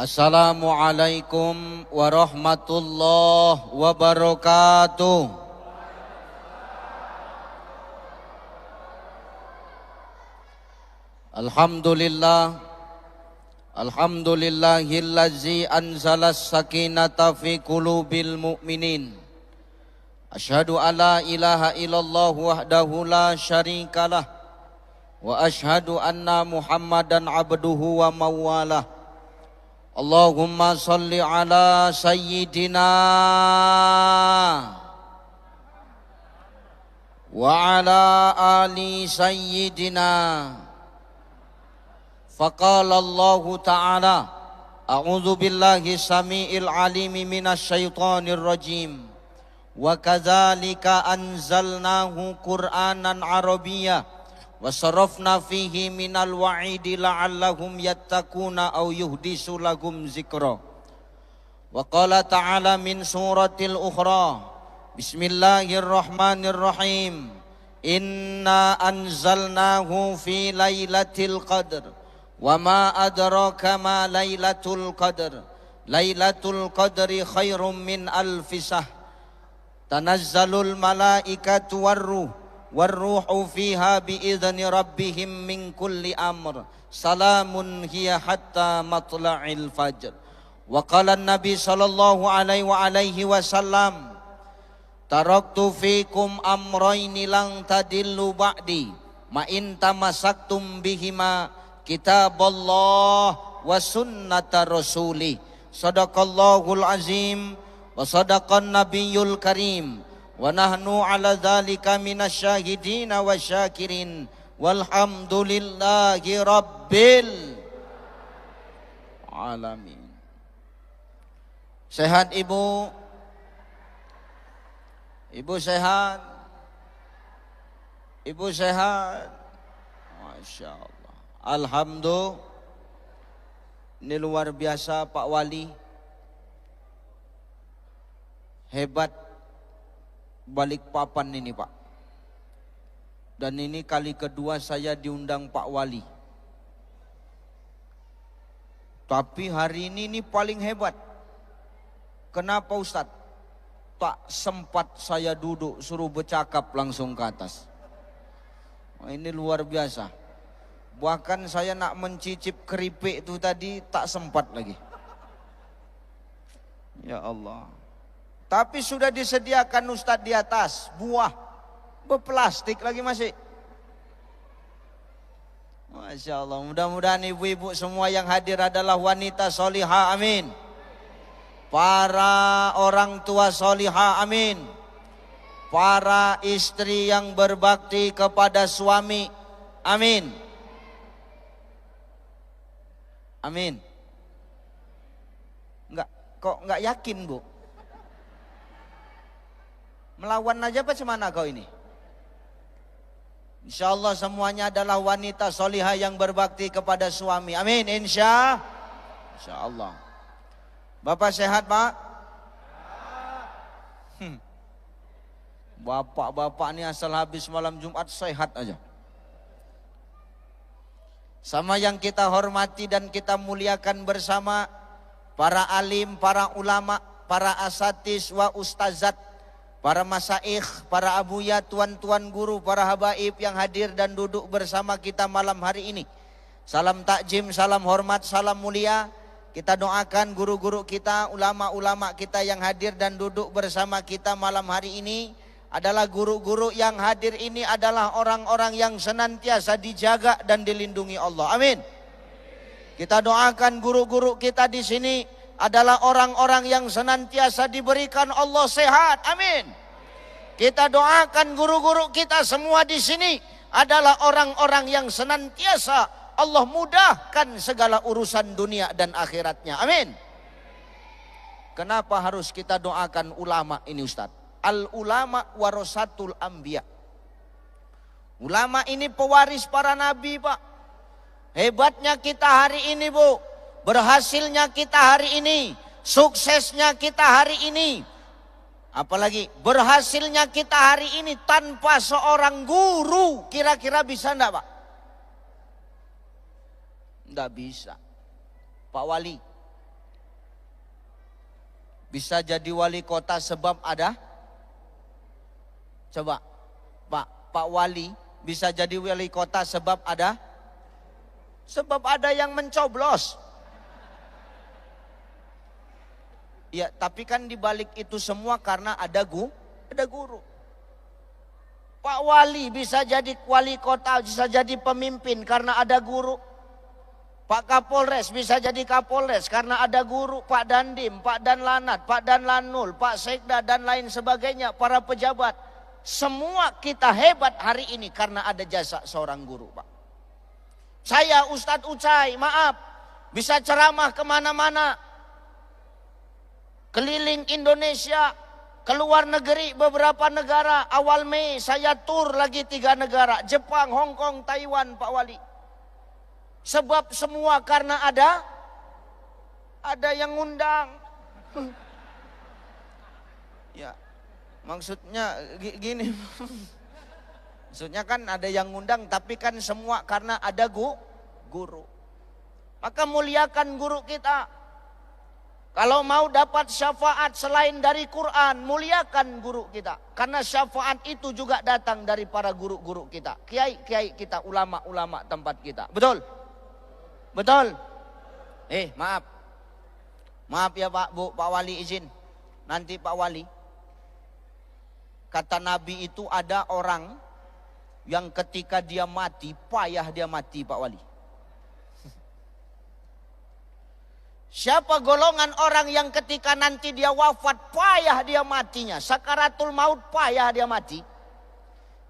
Assalamualaikum warahmatullahi wabarakatuh. Alhamdulillahillazi anzalas sakinata fi qulubil mu'minin. Asyhadu alla ilaha illallah wahdahu la syarikalah wa asyhadu anna Muhammadan abduhu wa mawalah. Allahumma salli ala sayyidina wa ala ali sayyidina. Faqala Allahu ta'ala, a'udzu billahi samiil alimi minasy syaithanir rajim. Wa kadzalika anzalnahu Qur'anan Arabiyyah wa sarafna fihi minal wa'idi la'allahum yattaquna aw yuhdisu lahum zikra. Wa qala ta'ala min suratil ukhra, bismillahirrahmanirrahim, inna anzalnahu fi lailatul qadr wa ma adraka ma lailatul qadr, lailatul qadri khairum min alfi shahr, tanazzalul malaikatu warruhu fiha biidzni rabbihim min kulli amr, salamun hiya hatta matla'il fajr. Wa qala an-nabi sallallahu alaihi wasallam, taraktu fikum amrayni lang tadillu ba'di ma in tamassaktum bihima kitaballah wa sunnata rasuli. Sadaqallahul azim wa sadaqan nabiyyul karim. Wa nahnu ala dzalika minasyahidina wasyakirin walhamdulillahi rabbil alamin. Sehat ibu? Ibu sehat? Ibu sehat? Masya Allah. Alhamdulillah. Ini luar biasa Pak Wali. Hebat Balikpapan ini Pak. Dan ini kali kedua saya diundang Pak Wali. Tapi hari ini paling hebat. Kenapa Ustadz? Tak sempat saya duduk, suruh bercakap langsung ke atas. Ini luar biasa. Bahkan saya nak mencicip keripik itu tadi tak sempat lagi. Ya Allah. Tapi sudah disediakan Ustadz di atas, buah berplastik lagi masih. Masya Allah, mudah-mudahan ibu-ibu semua yang hadir adalah wanita solihah, amin. Para orang tua solihah, amin. Para istri yang berbakti kepada suami, amin. Amin. Kok enggak yakin Bu? Melawan aja apa semana kau ini? Insya Allah semuanya adalah wanita solihah yang berbakti kepada suami. Amin. Insya Allah. Bapak sehat Pak? Bapak-bapak ini asal habis malam Jumat sehat aja. Sama yang kita hormati dan kita muliakan bersama para alim, para ulama, para asatis wa ustazat, para masaikh, para abuya, tuan-tuan guru, para habaib yang hadir dan duduk bersama kita malam hari ini. Salam takjim, salam hormat, salam mulia. Kita doakan guru-guru kita, ulama-ulama kita yang hadir dan duduk bersama kita malam hari ini. Adalah guru-guru yang hadir ini adalah orang-orang yang senantiasa dijaga dan dilindungi Allah. Amin. Kita doakan guru-guru kita di sini adalah orang-orang yang senantiasa diberikan Allah sehat. Amin. Kita doakan guru-guru kita semua di sini adalah orang-orang yang senantiasa Allah mudahkan segala urusan dunia dan akhiratnya. Amin. Kenapa harus kita doakan ulama ini Ustadz? Al ulama warasatul anbiya. Ulama ini pewaris para nabi Pak. Hebatnya kita hari ini Bu. Berhasilnya kita hari ini. Suksesnya kita hari ini. Apalagi berhasilnya kita hari ini tanpa seorang guru. Kira-kira bisa enggak Pak? Enggak bisa. Pak Wali, bisa jadi wali kota sebab ada. Coba, Pak Wali bisa jadi wali kota sebab ada. Sebab ada yang mencoblos. Ya, tapi kan dibalik itu semua karena ada guru. Pak Wali bisa jadi wali kota, bisa jadi pemimpin karena ada guru. Pak Kapolres bisa jadi Kapolres karena ada guru. Pak Dandim, Pak Danlanat, Pak Danlanul, Pak Sekda dan lain sebagainya, para pejabat. Semua kita hebat hari ini karena ada jasa seorang guru, Pak. Saya Ustadz Ucai, maaf, bisa ceramah kemana-mana. Keliling Indonesia, keluar negeri beberapa negara. Awal Mei saya tur lagi 3 negara. Jepang, Hong Kong, Taiwan, Pak Wali. Sebab semua karena ada yang ngundang. Ya, maksudnya gini. Maksudnya kan ada yang ngundang, tapi kan semua karena ada guru. Maka muliakan guru kita. Kalau mau dapat syafaat selain dari Quran, muliakan guru kita. Karena syafaat itu juga datang dari para guru-guru kita. Kiai-kiai kita, ulama-ulama tempat kita. Betul? Betul? Maaf. Maaf ya Pak, Bu, Pak Wali izin. Nanti Pak Wali. Kata Nabi itu ada orang yang ketika dia mati, payah dia mati, Pak Wali. Siapa golongan orang yang ketika nanti dia wafat, payah dia matinya. Sakaratul maut, payah dia mati.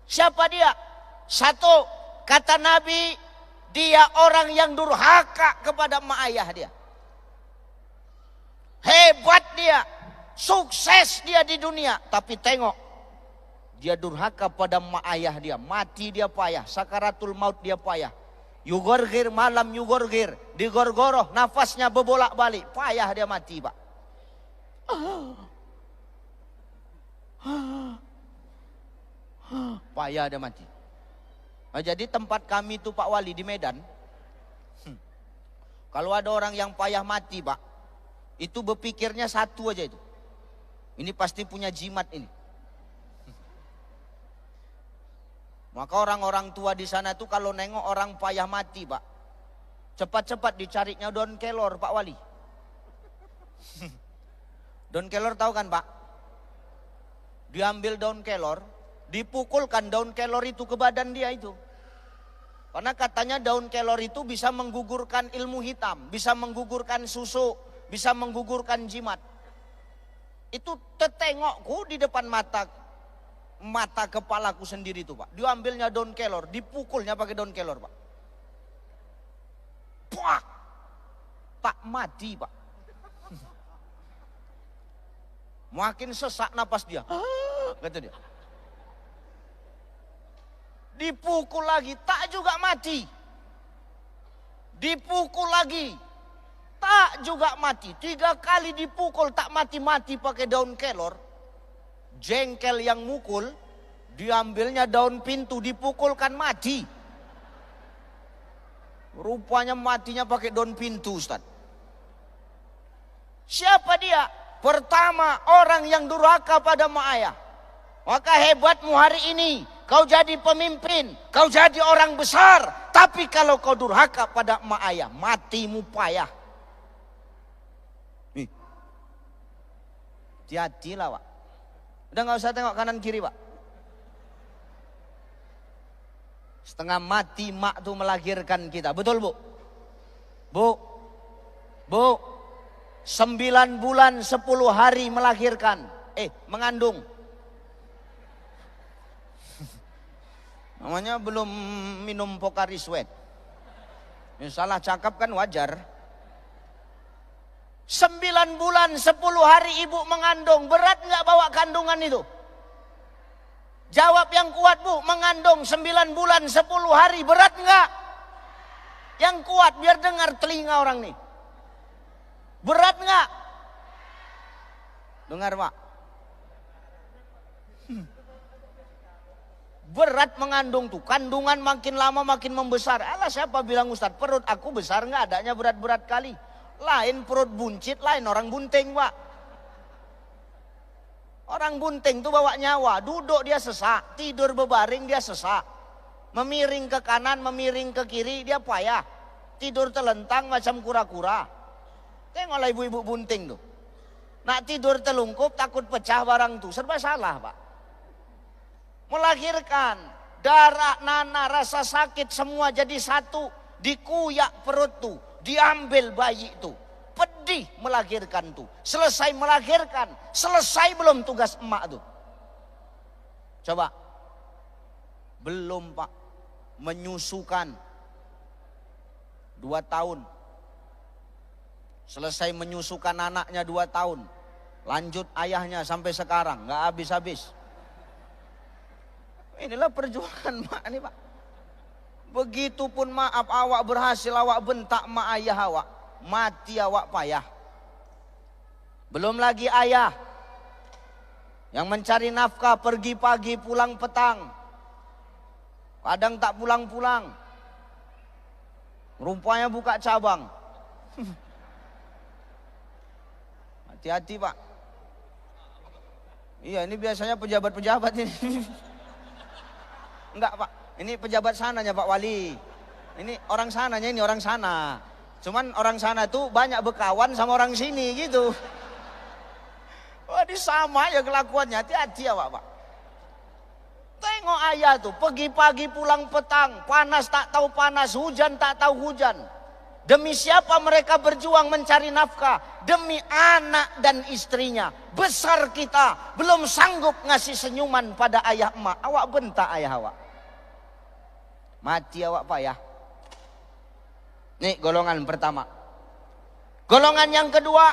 Siapa dia? Satu, kata Nabi, dia orang yang durhaka kepada emak ayah dia. Hebat dia, sukses dia di dunia. Tapi tengok, dia durhaka pada emak ayah dia. Mati dia payah, sakaratul maut dia payah. Yugorgir malam yugorgir, digorgoroh nafasnya bebolak balik, payah dia mati Pak. Payah dia mati. Nah, jadi tempat kami itu Pak Wali di Medan, kalau ada orang yang payah mati Pak, itu berpikirnya satu aja itu, ini pasti punya jimat ini. Maka orang-orang tua di sana tuh kalau nengok orang payah mati Pak, cepat-cepat dicarinya daun kelor Pak Wali. Daun kelor tahu kan Pak? Diambil daun kelor, dipukulkan daun kelor itu ke badan dia itu. Karena katanya daun kelor itu bisa menggugurkan ilmu hitam, bisa menggugurkan susu, bisa menggugurkan jimat. Itu tetengokku di depan mata kepalaku sendiri tuh Pak. Diambilnya daun kelor, dipukulnya pakai daun kelor Pak. Puak! Tak mati Pak. Makin sesak napas dia. Kata dia. Dipukul lagi, tak juga mati. Dipukul lagi, tak juga mati. 3 kali dipukul tak mati-mati pakai daun kelor. Jengkel yang mukul, diambilnya daun pintu, dipukulkan mati. Rupanya matinya pakai daun pintu Ustaz. Siapa dia? Pertama, orang yang durhaka pada emak ayah. Maka hebatmu hari ini, kau jadi pemimpin, kau jadi orang besar. Tapi kalau kau durhaka pada emak ayah, matimu payah. Hati-hatilah Pak. Udah gak usah tengok kanan kiri Pak. Setengah mati mak tuh melahirkan kita. Betul Bu? Bu? 9 bulan 10 hari melahirkan. Mengandung. Namanya belum minum Pocari Sweat. Salah cakap kan wajar. 9 bulan 10 hari ibu mengandung. Berat nggak bawa kandungan itu? Jawab yang kuat Bu. Mengandung 9 bulan 10 hari. Berat nggak? Yang kuat biar dengar telinga orang nih. Berat nggak? Dengar Pak. Berat mengandung tuh. Kandungan makin lama makin membesar. Alah siapa bilang Ustadz perut aku besar nggak? Adanya berat-berat kali. Lain perut buncit, lain orang bunting Pak. Orang bunting tuh bawa nyawa, duduk dia sesak, tidur berbaring dia sesak. Memiring ke kanan, memiring ke kiri dia payah. Tidur telentang macam kura-kura. Tengoklah ibu-ibu bunting tuh. Nak tidur telungkup takut pecah barang tuh, serba salah Pak. Melahirkan, darah, nanah, rasa sakit semua jadi satu. Dikuyak perut tuh, diambil bayi tuh. Pedih melahirkan tuh. Selesai melahirkan, selesai belum tugas emak tuh? Coba. Belum Pak. Menyusukan 2 tahun. Selesai menyusukan anaknya 2 tahun. Lanjut ayahnya sampai sekarang, nggak habis-habis. Inilah perjuangan mak ini Pak. Begitupun maaf awak berhasil, awak bentak mak ayah awak. Mati awak payah. Belum lagi ayah yang mencari nafkah, pergi pagi pulang petang. Kadang tak pulang-pulang. Rupanya buka cabang. Hati-hati Pak. Iya, ini biasanya pejabat-pejabat ini. Enggak Pak, ini pejabat sananya Pak Wali. Ini orang sananya, ini orang sana. Cuman orang sana tuh banyak berkawan sama orang sini gitu. Wah, ini sama ya kelakuannya, hati-hati ya Pak. Tengok ayah tuh, pergi pagi pulang petang, panas tak tahu panas, hujan tak tahu hujan. Demi siapa mereka berjuang mencari nafkah? Demi anak dan istrinya. Besar kita, belum sanggup ngasih senyuman pada ayah emak. Awak bentak ayah awak. Mati awak Pak ya. Nih golongan pertama. Golongan yang kedua,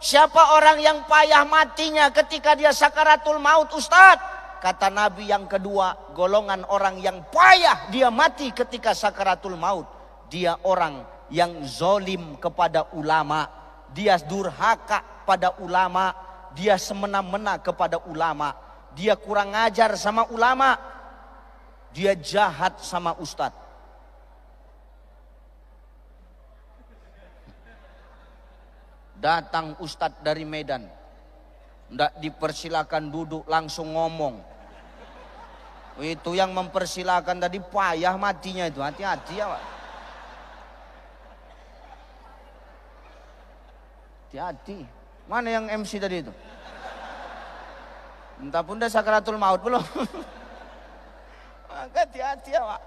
siapa orang yang payah matinya ketika dia sakaratul maut Ustadz? Kata Nabi yang kedua, golongan orang yang payah dia mati ketika sakaratul maut. Dia orang yang zolim kepada ulama. Dia durhaka pada ulama. Dia semena-mena kepada ulama. Dia kurang ajar sama ulama. Dia jahat sama ustadz. Datang ustadz dari Medan, ndak dipersilakan duduk, langsung ngomong. Itu yang mempersilakan tadi payah matinya itu, hati-hati ya Pak. Hati-hati. Mana yang MC tadi itu? Entah pun dah sakaratul maut belum. Maka hati-hati ya Pak.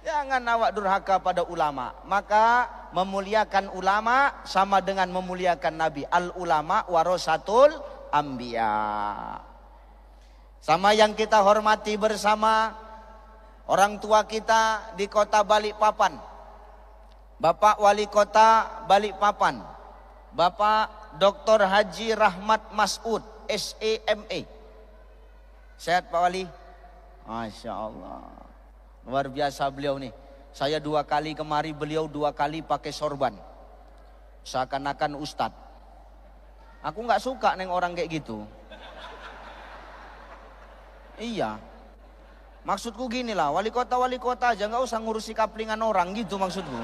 Jangan awak durhaka pada ulama. Maka memuliakan ulama sama dengan memuliakan Nabi. Al ulama warasatul anbiya. Sama yang kita hormati bersama orang tua kita di kota Balikpapan. Bapak Wali Kota Balikpapan. Bapak Dr. Haji Rahmat Mas'ud, SEMA. Sehat Pak Wali? Masya Allah. Luar biasa beliau nih. Saya 2 kali kemari, beliau 2 kali pakai sorban. Seakan-akan ustadz. Aku nggak suka neng orang kayak gitu. Iya. Maksudku gini lah, wali kota aja nggak usah ngurusi kaplingan orang gitu maksudku.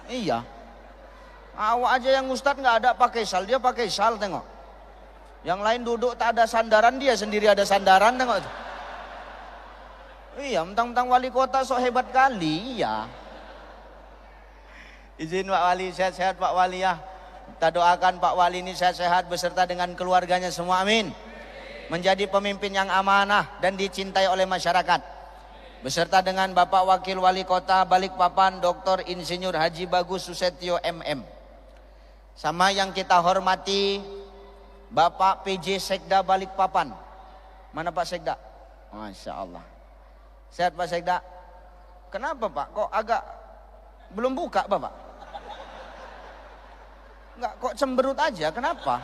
Iya. Awak aja yang ustadz nggak ada pakai sal, dia pakai sal tengok. Yang lain duduk tak ada sandaran, dia sendiri ada sandaran tengok. Iya, mentang-mentang wali kota sok hebat kali, iya. Izin Pak Wali, sehat-sehat Pak Wali ya. Kita doakan Pak Wali ini sehat-sehat beserta dengan keluarganya semua, amin. Menjadi pemimpin yang amanah dan dicintai oleh masyarakat. Beserta dengan Bapak Wakil Wali Kota Balikpapan, Dr. Insinyur Haji Bagus Susetyo MM. Sama yang kita hormati Bapak PJ Sekda Balikpapan. Mana Pak Sekda? Masya Allah. Sehat Pak Sekda? Kenapa Pak? Kok agak belum buka Bapak? Enggak, kok cemberut aja, kenapa?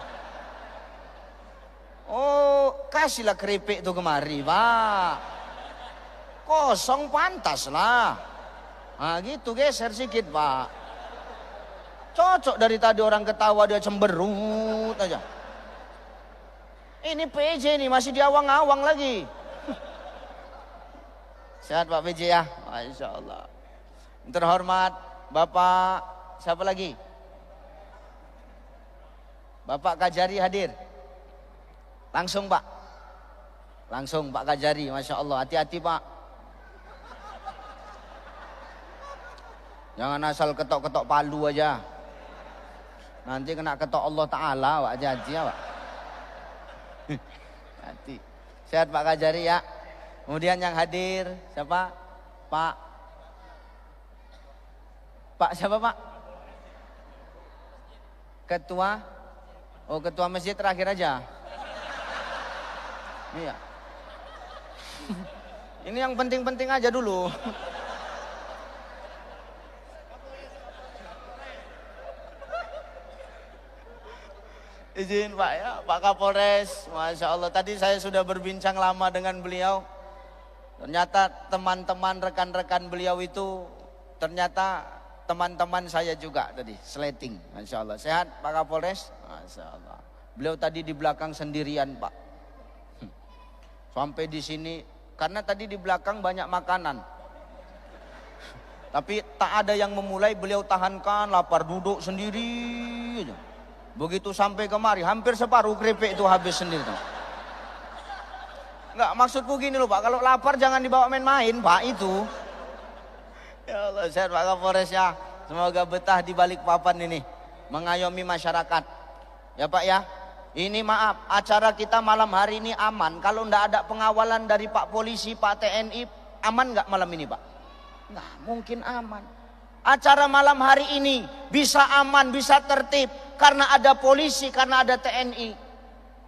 Oh, kasihlah keripik tuh kemari Pak. Kosong pantas lah. Nah gitu, geser sedikit Pak. Cocok dari tadi orang ketawa dia cemberut aja. Ini PJ nih masih di awang-awang lagi. Sehat Pak PJ ya, Masya Allah. Terhormat Bapak, siapa lagi? Bapak Kajari hadir? Langsung Pak. Langsung Pak Kajari, Masya Allah. Hati-hati Pak. Jangan asal ketok-ketok palu aja. Nanti kena ketok Allah Ta'ala. Hati-hati ya Pak. Hati. Sehat Pak Kajari ya. Kemudian yang hadir siapa? Pak siapa Pak? Ketua? Oh ketua masjid terakhir aja. Iya. Ini yang penting-penting aja dulu. Izin Pak ya, Pak Kapolres, Masya Allah. Tadi saya sudah berbincang lama dengan beliau. Ternyata teman-teman rekan-rekan beliau itu ternyata teman-teman saya juga tadi, sleting. Masya Allah. Sehat Pak Kapolres? Masya Allah. Beliau tadi di belakang sendirian Pak. Sampai di sini, karena tadi di belakang banyak makanan. Tapi tak ada yang memulai, beliau tahankan, lapar duduk sendiri aja. Begitu sampai kemari, hampir separuh keripik itu habis sendiri. Enggak, maksudku gini loh Pak, kalau lapar jangan dibawa main-main Pak itu. Ya Allah, sehat Pak Kapolres ya. Semoga betah di balik papan ini, mengayomi masyarakat. Ya Pak ya, ini maaf, acara kita malam hari ini aman. Kalau enggak ada pengawalan dari Pak Polisi, Pak TNI, aman enggak malam ini Pak? Enggak mungkin aman. Acara malam hari ini bisa aman, bisa tertib karena ada polisi, karena ada TNI.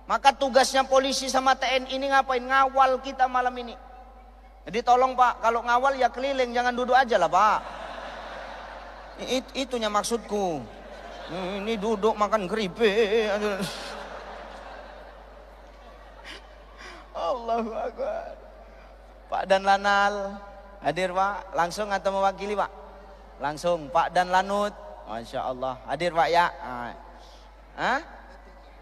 Maka tugasnya polisi sama TNI ini ngapain? Ngawal kita malam ini. Jadi tolong Pak, kalau ngawal ya keliling, jangan duduk aja lah Pak. Itunya maksudku. Ini duduk makan keripik. Allahu Akbar. Pak Dan Lanal hadir Pak, langsung atau mewakili Pak? Langsung Pak Dan Lanut, Masya Allah. Hadir Pak ya. Hah?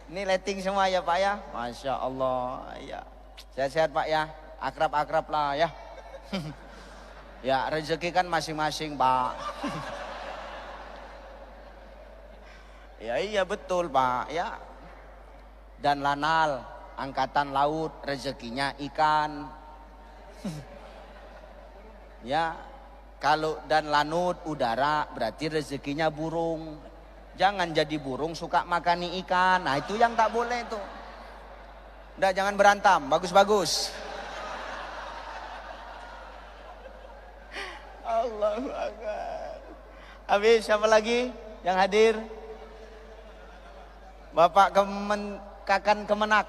Ini letting semua ya Pak ya. Masya Allah ya. Sehat-sehat Pak ya. Akrab-akrab lah ya. Ya rezeki kan masing-masing Pak. Ya iya betul Pak ya. Dan Lanal, angkatan laut, rezekinya ikan. Ya. Kalau Dan Lanut udara berarti rezekinya burung. Jangan jadi burung suka makani ikan. Nah itu yang tak boleh tuh. Udah jangan berantam, bagus-bagus. Allahu Akbar. Habis siapa lagi yang hadir? Bapak Kakan Kemenak.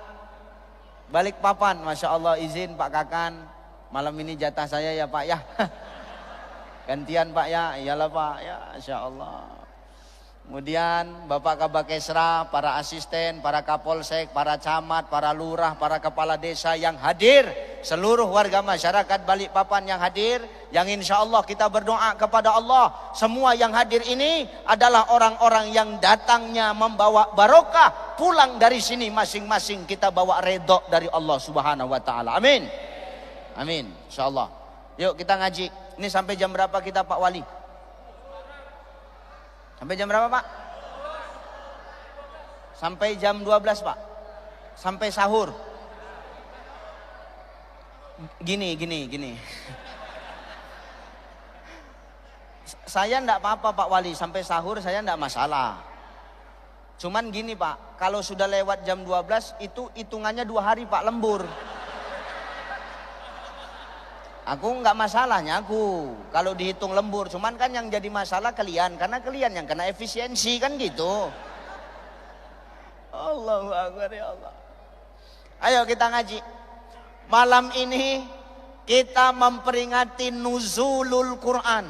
Balik papan, Masya Allah, izin Pak Kakan. Malam ini jatah saya ya Pak ya. Gantian Pak ya, iyalah Pak ya, Masya Allah. Kemudian Bapak Kabakesra, para asisten, para kapolsek, para camat, para lurah, para kepala desa yang hadir, seluruh warga masyarakat Balikpapan yang hadir, yang insya Allah kita berdoa kepada Allah, semua yang hadir ini adalah orang-orang yang datangnya membawa barokah, pulang dari sini masing-masing kita bawa redho dari Allah Subhanahu Wa Taala. Amin, amin, insya Allah. Yuk kita ngaji. Ini sampai jam berapa kita Pak Wali? Sampai jam berapa Pak? Sampai jam 12 Pak. Sampai sahur. Gini. Saya enggak apa-apa Pak Wali, sampai sahur saya enggak masalah. Cuman gini Pak, kalau sudah lewat jam 12 itu hitungannya 2 hari Pak, lembur. Aku nggak masalahnya aku kalau dihitung lembur, cuman kan yang jadi masalah kalian, karena kalian yang kena efisiensi kan gitu. Allahu Akbar ya Allah. Ayo kita ngaji. Malam ini kita memperingati nuzulul Quran.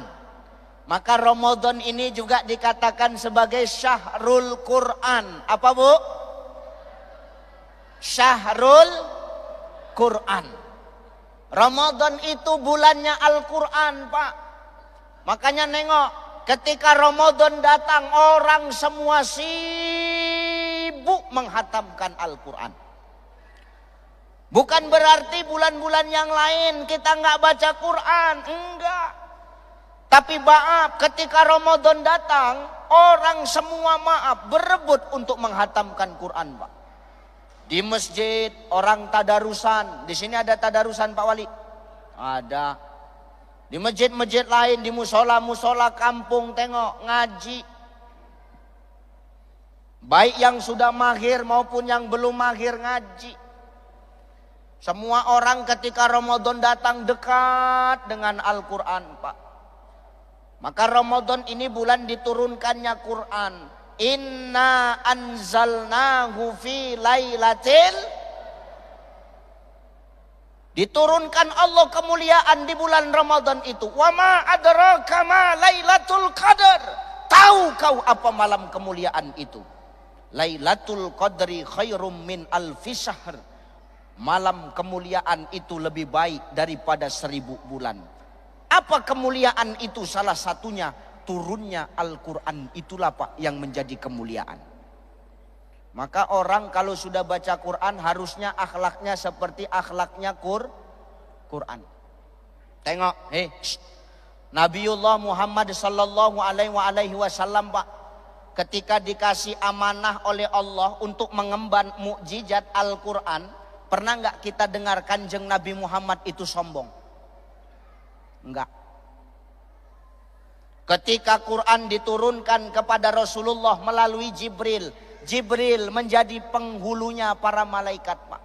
Maka Ramadan ini juga dikatakan sebagai Syahrul Quran. Apa Bu? Syahrul Quran. Ramadan itu bulannya Al-Quran Pak. Makanya nengok, ketika Ramadan datang orang semua sibuk menghatamkan Al-Quran. Bukan berarti bulan-bulan yang lain kita nggak baca Quran, enggak. Tapi maaf, ketika Ramadan datang Orang semua maaf berebut untuk menghatamkan Quran, Pak. Di masjid orang tadarusan. Di sini ada tadarusan, Pak Wali? Ada. Di masjid-masjid lain, di musola-musola kampung, tengok ngaji. Baik yang sudah mahir maupun yang belum mahir ngaji. Semua orang ketika Ramadan datang dekat dengan Al-Quran, Pak. Maka Ramadan ini bulan diturunkannya Quran. Inna anzalnahu fi lailatil. Diturunkan Allah kemuliaan di bulan Ramadan itu. Wa ma adraka ma lailatul qadar. Tahu kau apa malam kemuliaan itu? Lailatul qadri khairum min alfi syahr. Malam kemuliaan itu lebih baik daripada 1000 bulan. Apa kemuliaan itu? Salah satunya turunnya Al-Quran. Itulah, Pak, yang menjadi kemuliaan. Maka orang kalau sudah baca Quran harusnya akhlaknya seperti akhlaknya Quran. Tengok, Nabiullah Muhammad sallallahu alaihi wasallam, Pak, ketika dikasih amanah oleh Allah untuk mengemban mukjizat Al-Quran, pernah nggak kita dengar Kanjeng Nabi Muhammad itu sombong? Enggak. Ketika Quran diturunkan kepada Rasulullah melalui Jibril, Jibril menjadi penghulunya para malaikat, Pak.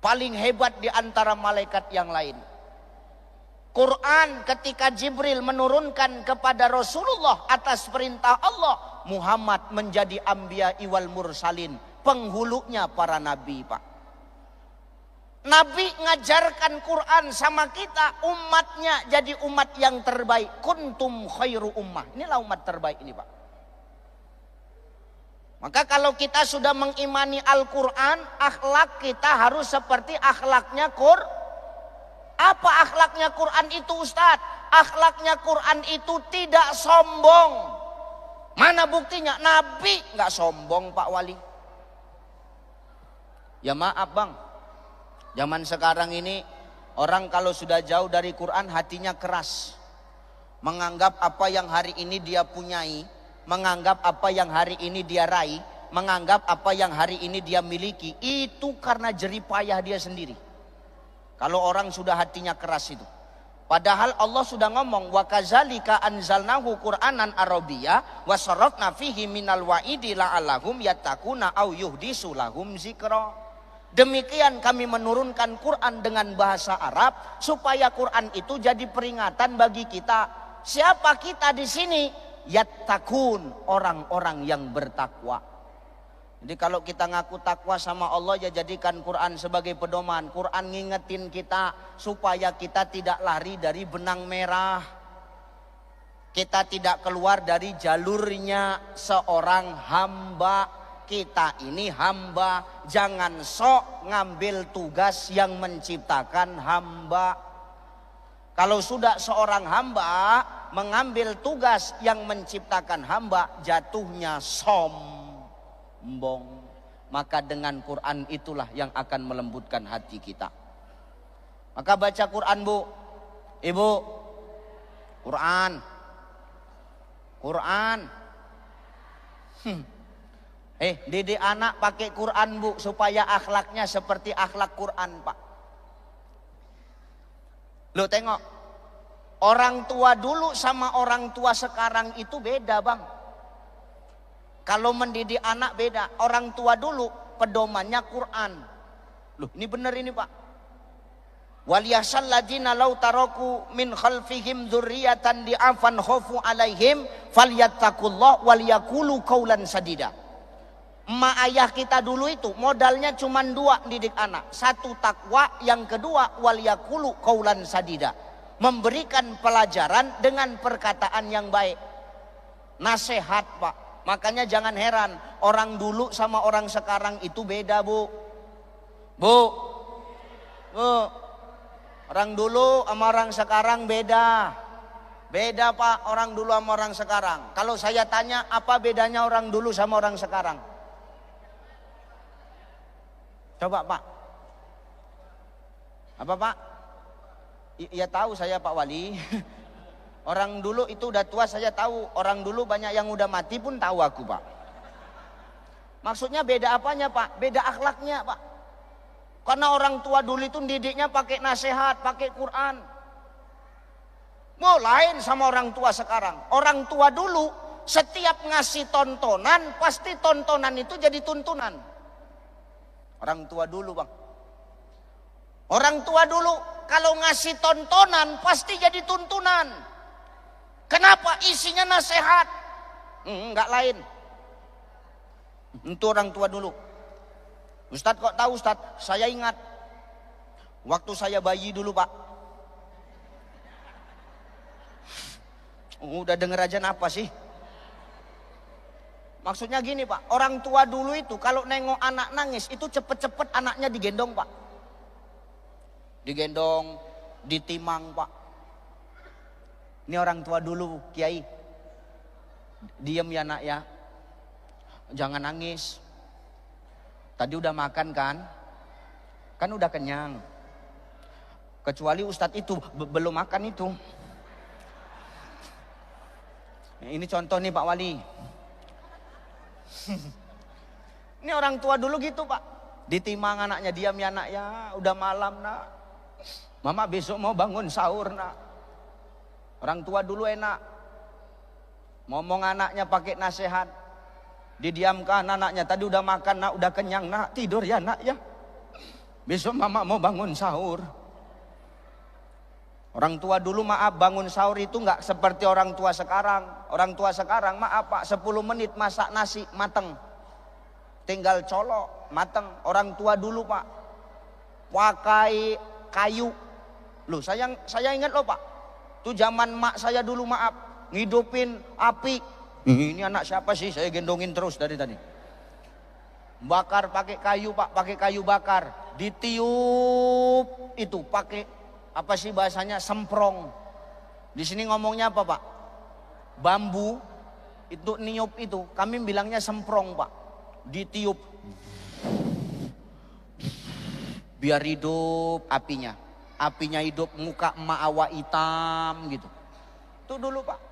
Paling hebat di antara malaikat yang lain. Quran ketika Jibril menurunkan kepada Rasulullah atas perintah Allah, Muhammad menjadi anbiya wal mursalin, penghulunya para nabi, Pak. Nabi ngajarkan Quran sama kita, umatnya jadi umat yang terbaik. Kuntum khairu ummah. Inilah umat terbaik ini, Pak. Maka kalau kita sudah mengimani Al-Quran, akhlak kita harus seperti akhlaknya Apa akhlaknya Quran itu, Ustadz? Akhlaknya Quran itu tidak sombong. Mana buktinya? Nabi nggak sombong, Pak Wali. Ya maaf, Bang. Zaman sekarang ini orang kalau sudah jauh dari Quran hatinya keras. Menganggap apa yang hari ini dia punyai, menganggap apa yang hari ini dia raih, menganggap apa yang hari ini dia miliki, itu karena jeripayah dia sendiri. Kalau orang sudah hatinya keras itu. Padahal Allah sudah ngomong, wa kadzalika anzalnahu Qur'anan Arabiyya wa sarrafna fihi minal wa'idi la'allahum yattaquna aw yuhdisu lahum dzikra. Demikian kami menurunkan Quran dengan bahasa Arab supaya Quran itu jadi peringatan bagi kita. Siapa kita di sini? Yattaqun, orang-orang yang bertakwa. Jadi kalau kita ngaku takwa sama Allah, ya jadikan Quran sebagai pedoman. Quran ngingetin kita supaya kita tidak lari dari benang merah. Kita tidak keluar dari jalurnya seorang hamba. Kita ini hamba, jangan sok ngambil tugas yang menciptakan hamba. Kalau sudah seorang hamba mengambil tugas yang menciptakan hamba, jatuhnya sombong. Maka dengan Quran itulah yang akan melembutkan hati kita. Maka baca Quran, Bu. Ibu, Quran. Didik anak pakai Quran, Bu, supaya akhlaknya seperti akhlak Quran, Pak. Lo tengok, orang tua dulu sama orang tua sekarang itu beda, Bang. Kalau mendidik anak beda. Orang tua dulu pedomannya Quran. Loh, ini benar ini, Pak. Waliyasal ladina law taraku min khalfihim dzurriyyatan di'afan khafu alaihim falyattaqullah waliyaqulu qaulan sadida. Emak ayah kita dulu itu modalnya cuma 2 didik anak. 1 takwa, yang kedua waliyaqulu qaulan sadida. Memberikan pelajaran dengan perkataan yang baik. Nasihat, Pak. Makanya jangan heran orang dulu sama orang sekarang itu beda, Bu. Orang dulu sama orang sekarang beda. Beda, Pak, orang dulu sama orang sekarang. Kalau saya tanya apa bedanya orang dulu sama orang sekarang? Coba, Pak. Apa, Pak? Ya tahu saya, Pak Wali. Orang dulu itu udah tua saya tahu. Orang dulu banyak yang udah mati pun tahu aku, Pak. Maksudnya beda apanya, Pak? Beda akhlaknya, Pak. Karena orang tua dulu itu didiknya pakai nasihat, pakai Quran. Mau lain sama orang tua sekarang. Orang tua dulu setiap ngasih tontonan, pasti tontonan itu jadi tuntunan. Orang tua dulu, Bang. Orang tua dulu kalau ngasih tontonan pasti jadi tuntunan. Kenapa? Isinya nasihat. Enggak lain. Itu orang tua dulu. Ustadz kok tahu Ustadz? Saya ingat waktu saya bayi dulu, Pak. Udah denger aja apa sih? Maksudnya gini, Pak. Orang tua dulu itu kalau nengok anak nangis itu cepet-cepet anaknya digendong, Pak. Digendong, ditimang, Pak. Ini orang tua dulu, Kiai. Diam ya nak ya. Jangan nangis. Tadi udah makan kan? Kan udah kenyang. Kecuali Ustadz itu belum makan itu. Ini contoh nih Pak Wali. Ini orang tua dulu gitu, Pak. Ditimang anaknya, diam ya nak ya. Udah malam nak. Mama besok mau bangun sahur nak. Orang tua dulu enak. Ngomong anaknya pakai nasihat. Didiamkan anaknya. Tadi udah makan nak, udah kenyang nak. Tidur ya nak ya. Besok mama mau bangun sahur. Orang tua dulu maaf bangun sahur itu nggak seperti orang tua sekarang. Orang tua sekarang maaf Pak 10 menit masak nasi mateng. Tinggal colok mateng. Orang tua dulu Pak pakai kayu. Loh saya ingat loh Pak. Itu zaman mak saya dulu maaf ngidupin api. Ini anak siapa sih? Saya gendongin terus dari tadi. Bakar pakai kayu Pak, pakai kayu bakar. Ditiup itu pakai apa sih bahasanya? Semprong. Di sini ngomongnya apa Pak? Bambu itu niup itu. Kami bilangnya semprong Pak. Ditiup. Biar hidup apinya. Apinya hidup, muka emak awak hitam gitu. Itu dulu Pak.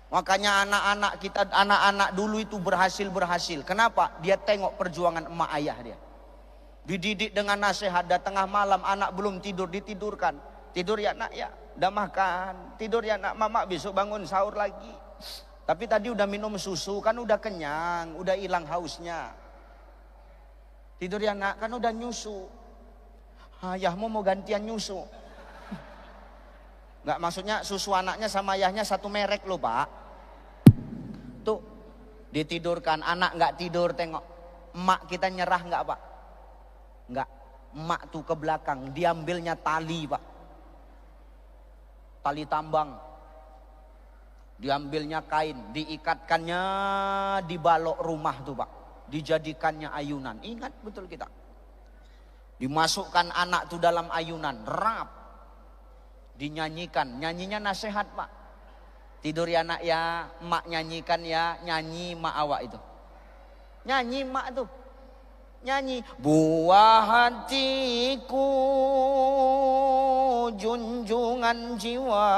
Makanya anak-anak kita, anak-anak dulu itu berhasil. Kenapa? Dia tengok perjuangan emak ayah dia. Dididik dengan nasihat, dah tengah malam anak belum tidur, ditidurkan. Tidur ya nak ya, udah makan. Tidur ya nak, mama besok bangun sahur lagi. Tapi tadi udah minum susu, kan udah kenyang, udah hilang hausnya. Tidur ya nak, kan udah nyusu. Ayahmu mau gantian nyusu. Nggak, maksudnya susu anaknya sama ayahnya satu merek loh Pak. Tuh ditidurkan, anak nggak tidur tengok. Emak kita nyerah nggak Pak? Nggak. Emak tuh ke belakang, diambilnya tali Pak. Tali tambang. Diambilnya kain, diikatkannya di balok rumah tuh Pak. Dijadikannya ayunan. Ingat betul kita. Dimasukkan anak tuh dalam ayunan, rap. Dinyanyikan, nyanyinya nasihat Pak. Tidur ya nak ya, emak nyanyikan ya, nyanyi emak awak itu. Nyanyi emak tuh. Nyanyi. Buah hatiku, junjungan jiwa.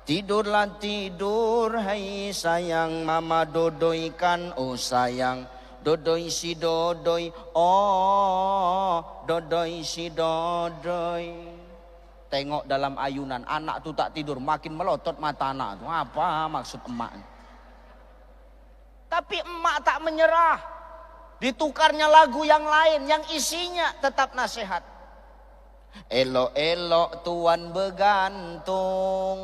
Tidurlah tidur, hai sayang, mama dodoikan, oh sayang. Dodoi si dodoi, oh dodoi si dodoi. Tengok dalam ayunan, anak tuh tak tidur, makin melotot mata anak tuh. Apa maksud emak? Tapi emak tak menyerah. Ditukarnya lagu yang lain, yang isinya tetap nasihat. Elok-elok tuan begantung,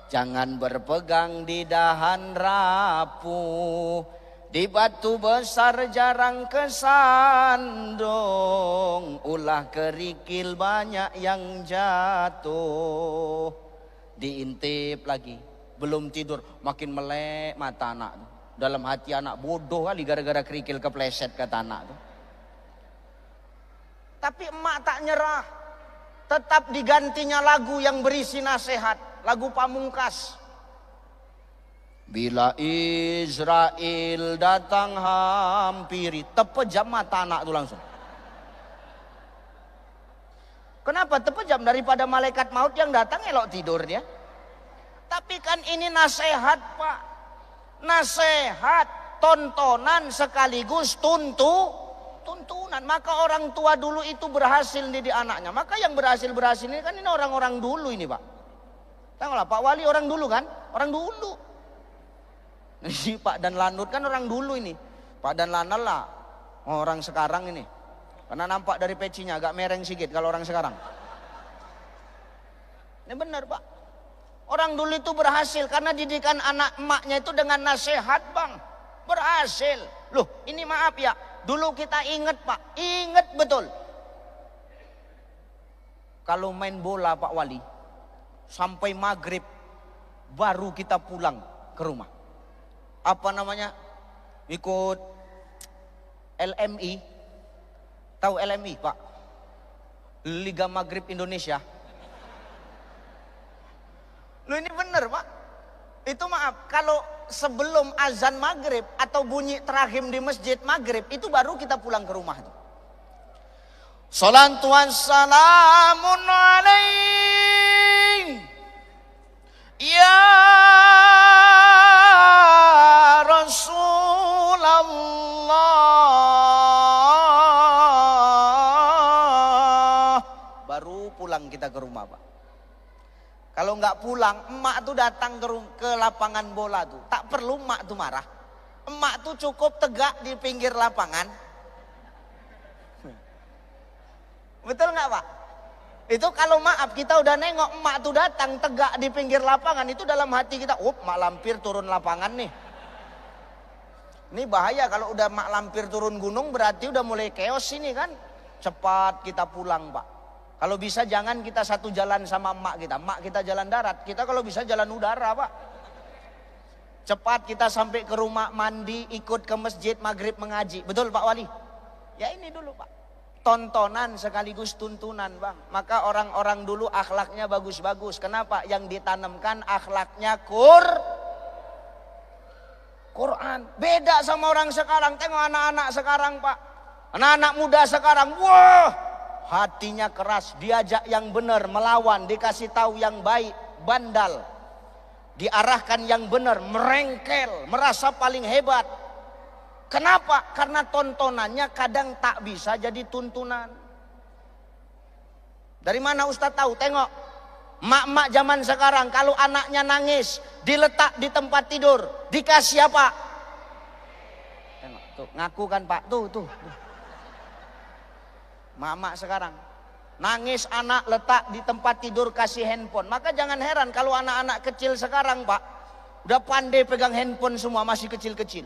jangan berpegang di dahan rapuh. Di batu besar jarang kesandung, ulah kerikil banyak yang jatuh. Diintip lagi, belum tidur, makin melek mata anak. Dalam hati anak, bodoh kali gara-gara kerikil kepleset kata anak tuh. Tapi emak tak nyerah, tetap digantinya lagu yang berisi nasihat, lagu Pamungkas. Bila Israel datang hampiri, tepejam mata anak tuh langsung. Kenapa? Terpejam daripada malaikat maut yang datang elok tidur dia. Tapi kan ini nasihat Pak. Nasihat, tontonan sekaligus tuntunan. Maka orang tua dulu itu berhasil didik anaknya. Maka yang berhasil ini kan ini orang-orang dulu ini Pak. Tahulah Pak Wali orang dulu kan? Orang dulu. Ini Pak Dan Lanut kan orang dulu ini. Pak Dan Lanal lah orang sekarang ini. Karena nampak dari pecinya agak mereng sedikit kalau orang sekarang. Ini benar Pak. Orang dulu itu berhasil karena didikan anak emaknya itu dengan nasihat Bang. Berhasil. Loh ini maaf ya. Dulu kita ingat Pak. Ingat betul. Kalau main bola Pak Wali. Sampai maghrib. Baru kita pulang ke rumah. Apa namanya? Ikut LMI. Tahu LMI Pak? Liga Maghrib Indonesia. Lu ini bener Pak. Itu maaf, kalau sebelum azan maghrib atau bunyi terahim di masjid maghrib, itu baru kita pulang ke rumah itu. Salatu wassalamun alaih ya Rasulullah. Baru pulang kita ke rumah Pak. Kalau nggak pulang, emak tuh datang ke lapangan bola tuh. Tak perlu emak tuh marah. Emak tuh cukup tegak di pinggir lapangan. Betul nggak Pak? Itu kalau maaf kita udah nengok emak tuh datang tegak di pinggir lapangan. Itu dalam hati kita, mak lampir turun lapangan nih. Ini bahaya kalau udah mak lampir turun gunung berarti udah mulai chaos ini kan. Cepat kita pulang Pak. Kalau bisa jangan kita satu jalan sama emak kita. Emak kita jalan darat, kita kalau bisa jalan udara Pak. Cepat kita sampai ke rumah, mandi, ikut ke masjid, maghrib mengaji. Betul Pak Wali? Ya ini dulu Pak. Tontonan sekaligus tuntunan Bang. Maka orang-orang dulu akhlaknya bagus-bagus. Kenapa? Yang ditanamkan akhlaknya Quran. Beda sama orang sekarang. Tengok anak-anak sekarang Pak. Anak-anak muda sekarang. Wah! Hatinya keras, diajak yang benar, melawan, dikasih tahu yang baik, bandal. Diarahkan yang benar, merengkel, merasa paling hebat. Kenapa? Karena tontonannya kadang tak bisa jadi tuntunan. Dari mana Ustaz tahu? Tengok, mak-mak zaman sekarang kalau anaknya nangis, diletak di tempat tidur, dikasih apa? Tengok, tuh ngaku kan Pak, tuh. Mak-mak sekarang nangis anak letak di tempat tidur kasih handphone. Maka jangan heran kalau anak-anak kecil sekarang Pak udah pandai pegang handphone semua, masih kecil-kecil.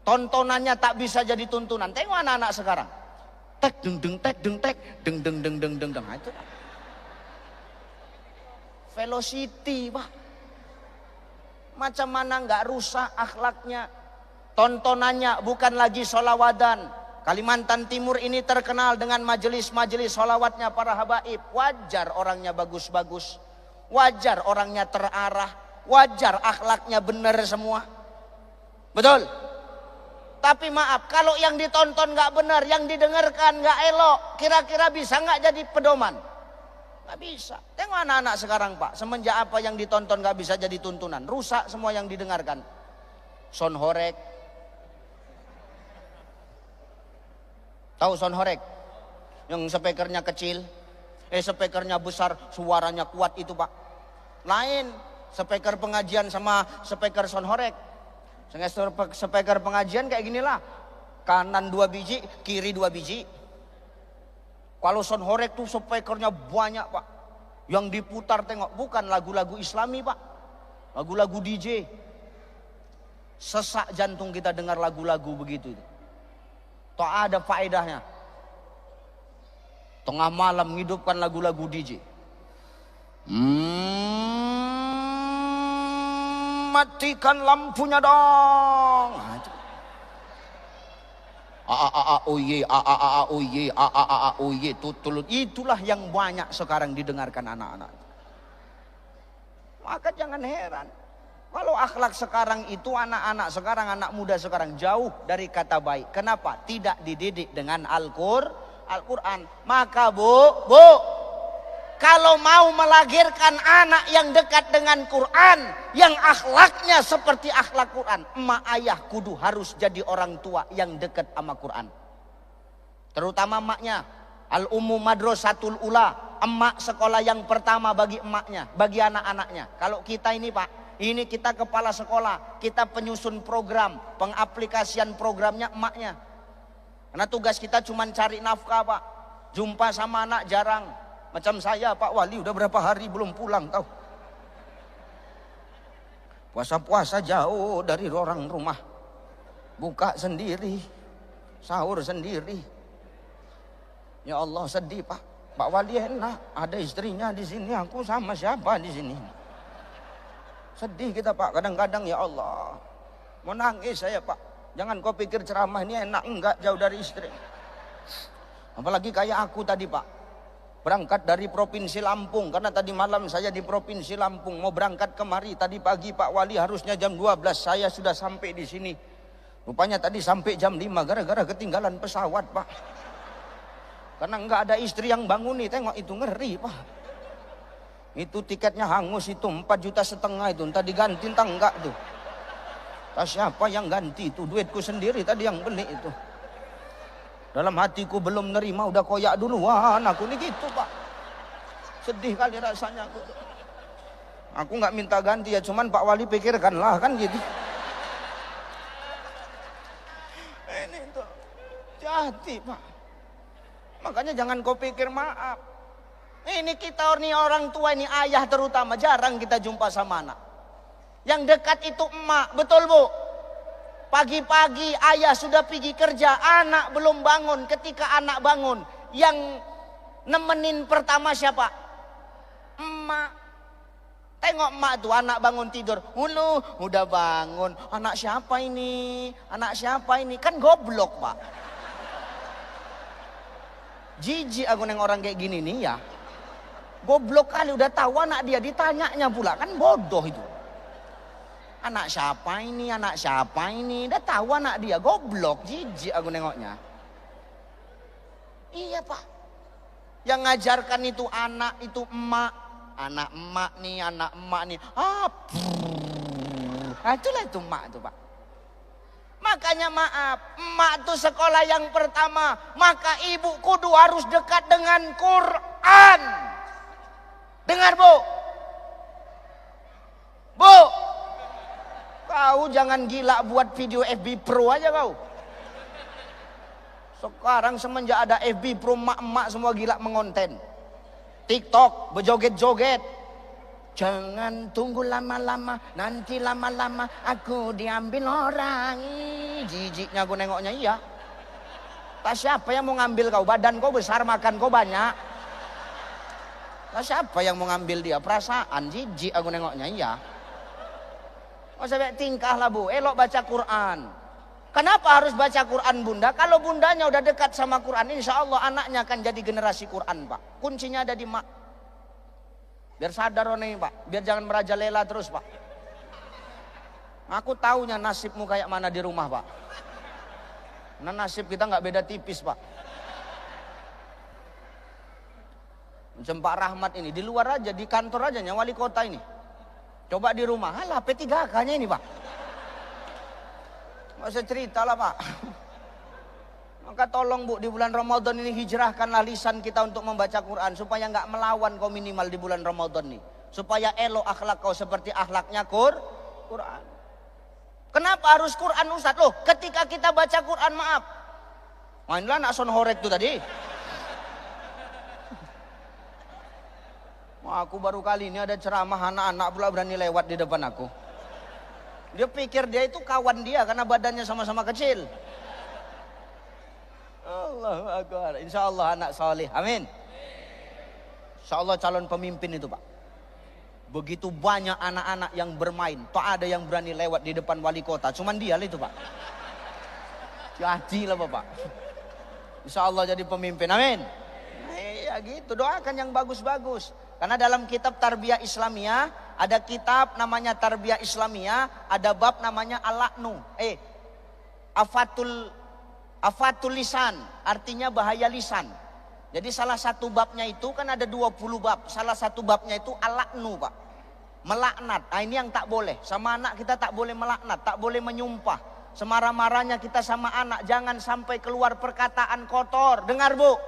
Tontonannya tak bisa jadi tuntunan. Tengok anak-anak sekarang. Tek deng deng tek deng tek deng deng deng deng deng deng. Itu velocity Pak. Macam mana nggak rusak akhlaknya. Tontonannya bukan lagi sholawadan. Kalimantan Timur ini terkenal dengan majelis-majelis sholawatnya para habaib. Wajar orangnya bagus-bagus. Wajar orangnya terarah. Wajar akhlaknya benar semua. Betul? Tapi maaf, kalau yang ditonton gak benar, yang didengarkan gak elok, kira-kira bisa gak jadi pedoman? Gak bisa. Tengok anak-anak sekarang Pak. Semenjak apa yang ditonton gak bisa jadi tuntunan. Rusak semua yang didengarkan. Son horek. Tahu sound horek? Yang speakernya kecil, speakernya besar, suaranya kuat itu Pak. Lain speaker pengajian sama speaker sound horek. Speaker pengajian kayak ginilah. Kanan 2 biji, kiri 2 biji. Kalau sound horek tuh speakernya banyak Pak. Yang diputar tengok bukan lagu-lagu Islami Pak. Lagu-lagu DJ. Sesak jantung kita dengar lagu-lagu begitu. Tak ada faedahnya. Tengah malam menghidupkan lagu-lagu DJ. Matikan lampunya dong. Itulah yang banyak sekarang didengarkan anak-anak. Maka jangan heran. Kalau akhlak sekarang itu anak-anak sekarang, anak muda sekarang jauh dari kata baik. Kenapa? Tidak dididik dengan Al-Quran. Maka bu, kalau mau melahirkan anak yang dekat dengan Quran, yang akhlaknya seperti akhlak Quran, emak ayah kudu harus jadi orang tua yang dekat sama Quran. Terutama emaknya. Al-ummu madrasatul ula, emak sekolah yang pertama bagi emaknya, bagi anak-anaknya. Kalau kita ini Pak, ini kita kepala sekolah, kita penyusun program, pengaplikasian programnya emaknya. Karena tugas kita cuma cari nafkah Pak. Jumpa sama anak jarang. Macam saya Pak Wali udah berapa hari belum pulang tahu. Puasa-puasa jauh dari orang rumah. Buka sendiri, sahur sendiri. Ya Allah sedih Pak. Pak Wali enak, ada istrinya di sini, aku sama siapa di sini. Sedih kita Pak, kadang-kadang ya Allah. Mau nangis saya Pak. Jangan kau pikir ceramah ini enak, enggak, jauh dari istri. Apalagi kayak aku tadi Pak. Berangkat dari Provinsi Lampung, karena tadi malam saya di Provinsi Lampung, mau berangkat kemari. Tadi pagi Pak Wali harusnya jam 12, saya sudah sampai di sini. Rupanya tadi sampai jam 5 gara-gara ketinggalan pesawat Pak. Karena enggak ada istri yang banguni, tengok itu ngeri Pak. Itu tiketnya hangus itu 4,5 juta itu, entah diganti entah enggak tuh. Tak siapa yang ganti itu, duitku sendiri tadi yang beli itu. Dalam hatiku belum nerima udah koyak duluan aku nih gitu Pak. Sedih kali rasanya aku. Aku nggak minta ganti ya, cuman Pak Wali pikirkanlah kan gitu. Ini tuh jati Pak. Makanya jangan kau pikir maaf. Ini kita ini orang tua, ini ayah terutama jarang kita jumpa sama anak. Yang dekat itu emak, betul Bu? Pagi-pagi ayah sudah pergi kerja, anak belum bangun. Ketika anak bangun, yang nemenin pertama siapa? Emak. Tengok emak tuh, anak bangun tidur. Udah bangun. Anak siapa ini? Anak siapa ini? Kan goblok Pak. Jijik aku neng orang kayak gini nih ya. Goblok kali, udah tahu anak dia, ditanyanya pula, kan bodoh itu. Anak siapa ini, anak siapa ini, udah tahu anak dia, goblok, jijik aku nengoknya. Iya Pak, yang ngajarkan itu anak, itu emak. Anak emak nih, anak emak nih. Itulah itu emak itu Pak. Makanya maaf, emak itu sekolah yang pertama. Maka ibu kudu harus dekat dengan Quran. Dengar Bu. Bu, kau jangan gila buat video FB Pro aja kau. Sekarang semenjak ada FB Pro, emak-emak semua gila mengonten. TikTok, berjoget-joget. Jangan tunggu lama-lama, nanti lama-lama aku diambil orang. Jijiknya aku nengoknya, iya. Tak siapa yang mau ngambil kau, badan kau besar, makan kau banyak. Tak siapa yang mau ngambil dia, perasaan, jijik aku nengoknya, iya. Oh sampai tingkah lah Bu, elok baca Quran. Kenapa harus baca Quran Bunda? Kalau bundanya udah dekat sama Quran, insya Allah anaknya akan jadi generasi Quran Pak. Kuncinya ada di mak. Biar sadar nih Pak, biar jangan merajalela terus Pak. Aku taunya nasibmu kayak mana di rumah Pak. Nah nasib kita nggak beda tipis Pak. Macam Pak Rahmat ini, di luar aja, di kantor aja, wali kota ini. Coba di rumah, halah P3K-nya ini Pak. Nggak usah cerita lah Pak. Maka tolong Bu, di bulan Ramadan ini hijrahkanlah lisan kita untuk membaca Quran. Supaya nggak melawan kau minimal di bulan Ramadan ini. Supaya elok akhlak kau seperti akhlaknya Quran. Kenapa harus Quran Ustaz? Loh, ketika kita baca Quran maaf. Mainlah nak son horek tuh tadi. Wah, aku baru kali ini ada ceramah anak-anak pula berani lewat di depan aku. Dia pikir dia itu kawan dia karena badannya sama-sama kecil. Allahu Akbar. Insya Allah anak saleh. Amin. Insya Allah calon pemimpin itu Pak. Begitu banyak anak-anak yang bermain. Tak ada yang berani lewat di depan wali kota. Cuman dia lah itu Pak. Jadi lah Bapak. Insya Allah jadi pemimpin. Amin. Ya gitu. Doakan yang bagus-bagus. Karena dalam kitab Tarbiyah Islamiyah ada kitab namanya Tarbiyah Islamiyah, ada bab namanya Al-La'nu. Afatul lisan, artinya bahaya lisan. Jadi salah satu babnya itu kan ada 20 bab. Salah satu babnya itu al-la'nu, Pak. Melaknat. Nah, ini yang tak boleh. Sama anak kita tak boleh melaknat, tak boleh menyumpah. Semarah-marahnya kita sama anak, jangan sampai keluar perkataan kotor. Dengar, Bu.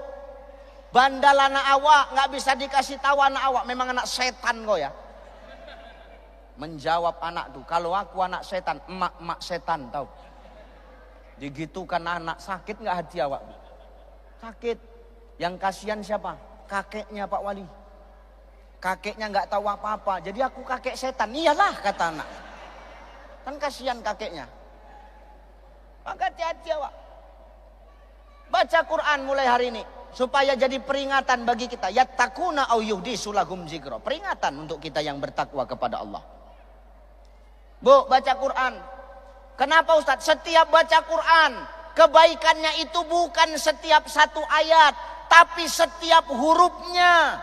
Bandal anak awak, nggak bisa dikasih tahu anak awak, memang anak setan kau ya. Menjawab anak tuh, kalau aku anak setan, emak setan, tahu. Digitukan anak, sakit nggak hati awak? Sakit. Yang kasihan siapa? Kakeknya Pak Wali. Kakeknya nggak tahu apa-apa, jadi aku kakek setan. Iyalah, kata anak. Kan kasihan kakeknya. Maka hati-hati awak. Baca Quran mulai hari ini supaya jadi peringatan bagi kita. Yattaquna au yuhdisu lahum dzikra. Peringatan untuk kita yang bertakwa kepada Allah. Bu, baca Quran. Kenapa Ustaz? Setiap baca Quran, kebaikannya itu bukan setiap satu ayat, tapi setiap hurufnya.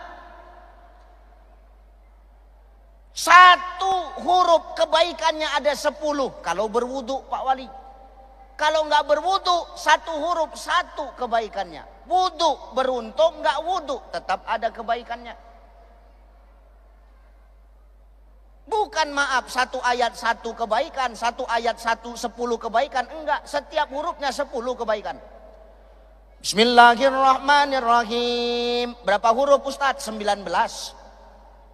Satu huruf kebaikannya ada 10 kalau berwudu, Pak Wali. Kalau nggak berwudu, satu huruf satu kebaikannya. Wudu beruntung, nggak wudu tetap ada kebaikannya. Bukan maaf, satu ayat satu kebaikan, satu ayat satu 10 kebaikan. Enggak, setiap hurufnya 10 kebaikan. Bismillahirrahmanirrahim. Berapa huruf Ustadz? 19.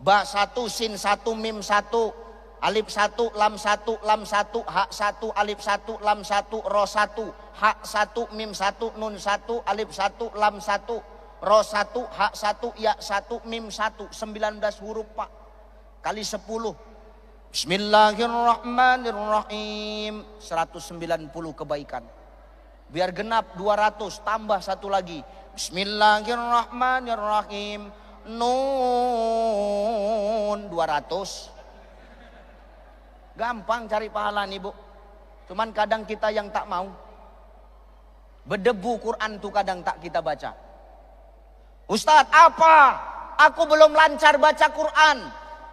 Ba 1, sin 1, mim 1, alif 1, lam 1, lam 1, ha 1, alif 1, lam 1, ro 1, ha 1, mim 1, nun 1, alif 1, lam 1, ro 1, ha 1, ya 1, mim 1. 19 huruf, Pak. Kali 10. Bismillahirrahmanirrahim. 190 kebaikan. Biar genap 200, tambah satu lagi. Bismillahirrahmanirrahim. Nun 200. Gampang cari pahala nih, Bu. Cuman kadang kita yang tak mau. Berdebu Quran tuh kadang tak kita baca. Ustadz, apa? Aku belum lancar baca Quran.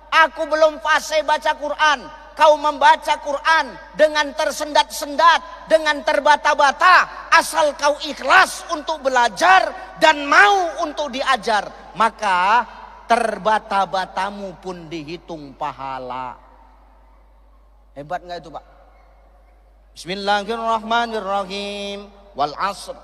Aku belum fase baca Quran. Kau membaca Quran dengan tersendat-sendat, dengan terbata-bata. Asal kau ikhlas untuk belajar dan mau untuk diajar, maka terbata-batamu pun dihitung pahala. Hebat nggak itu, Pak? Bismillahirrahmanirrahim. Wal asr.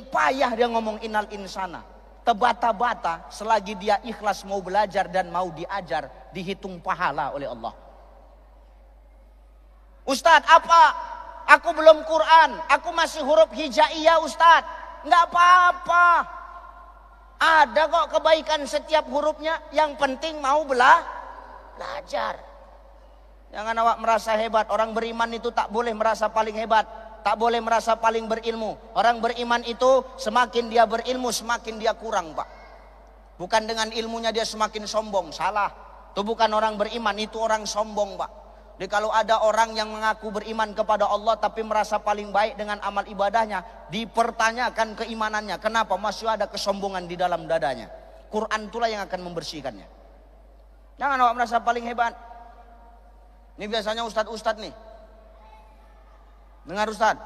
Payah dia ngomong innal insana. Tebata-bata selagi dia ikhlas mau belajar dan mau diajar, dihitung pahala oleh Allah. Ustadz, apa? Aku belum Quran, aku masih huruf hijaiyah, Ustadz. Nggak apa-apa. Ada kok kebaikan setiap hurufnya, yang penting mau belajar. Jangan awak merasa hebat. Orang beriman itu tak boleh merasa paling hebat, tak boleh merasa paling berilmu. Orang beriman itu semakin dia berilmu semakin dia kurang, Pak. Bukan dengan ilmunya dia semakin sombong, salah. Itu bukan orang beriman, itu orang sombong, Pak. Jadi kalau ada orang yang mengaku beriman kepada Allah tapi merasa paling baik dengan amal ibadahnya, dipertanyakan keimanannya. Kenapa? Masih ada kesombongan di dalam dadanya. Quran itulah yang akan membersihkannya. Jangan awak merasa paling hebat. Ini biasanya ustadz-ustadz nih. Dengar Ustadz.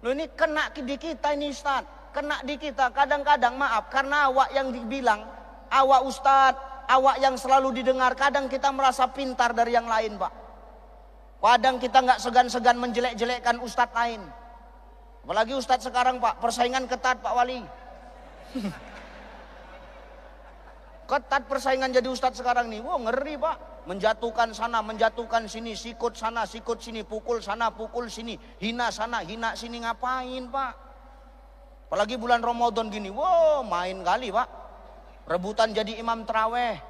Loh, ini kena di kita ini Ustadz. Kena di kita. Kadang-kadang maaf, karena awak yang dibilang, awak Ustadz, awak yang selalu didengar, kadang kita merasa pintar dari yang lain, Pak. Kadang kita nggak segan-segan menjelek-jelekkan Ustadz lain. Apalagi Ustadz sekarang, Pak, persaingan ketat, Pak Wali. Ketat persaingan jadi Ustadz sekarang nih. Wah, ngeri, Pak. Menjatuhkan sana, menjatuhkan sini, sikut sana, sikut sini, pukul sana, pukul sini, hina sana, hina sini. Ngapain, Pak? Apalagi bulan Ramadan gini. Wow, main kali, Pak. Rebutan jadi imam terawih.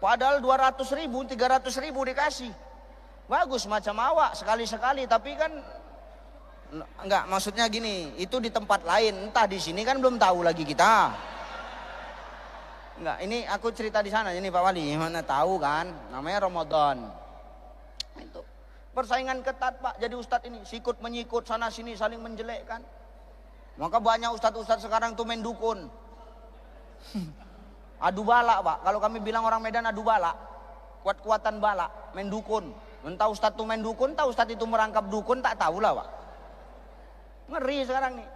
Padahal 200.000, 300.000 dikasih. Bagus macam awak, sekali-sekali. Tapi kan enggak, maksudnya gini, itu di tempat lain. Entah di sini kan belum tahu lagi kita. Enggak, ini aku cerita di sana. Ini Pak Wali, mana tahu kan, namanya Ramadan. Itu persaingan ketat, Pak. Jadi ustadz ini sikut menyikut sana sini, saling menjelekkan. Maka banyak ustadz-ustadz sekarang tuh main dukun. Adu balak, Pak. Kalau kami bilang orang Medan adu balak. kuat-kuatan bala, main dukun. Entah ustadz tuh main dukun, entah ustadz itu merangkap dukun, tak tahu lah Pak. Ngeri sekarang nih.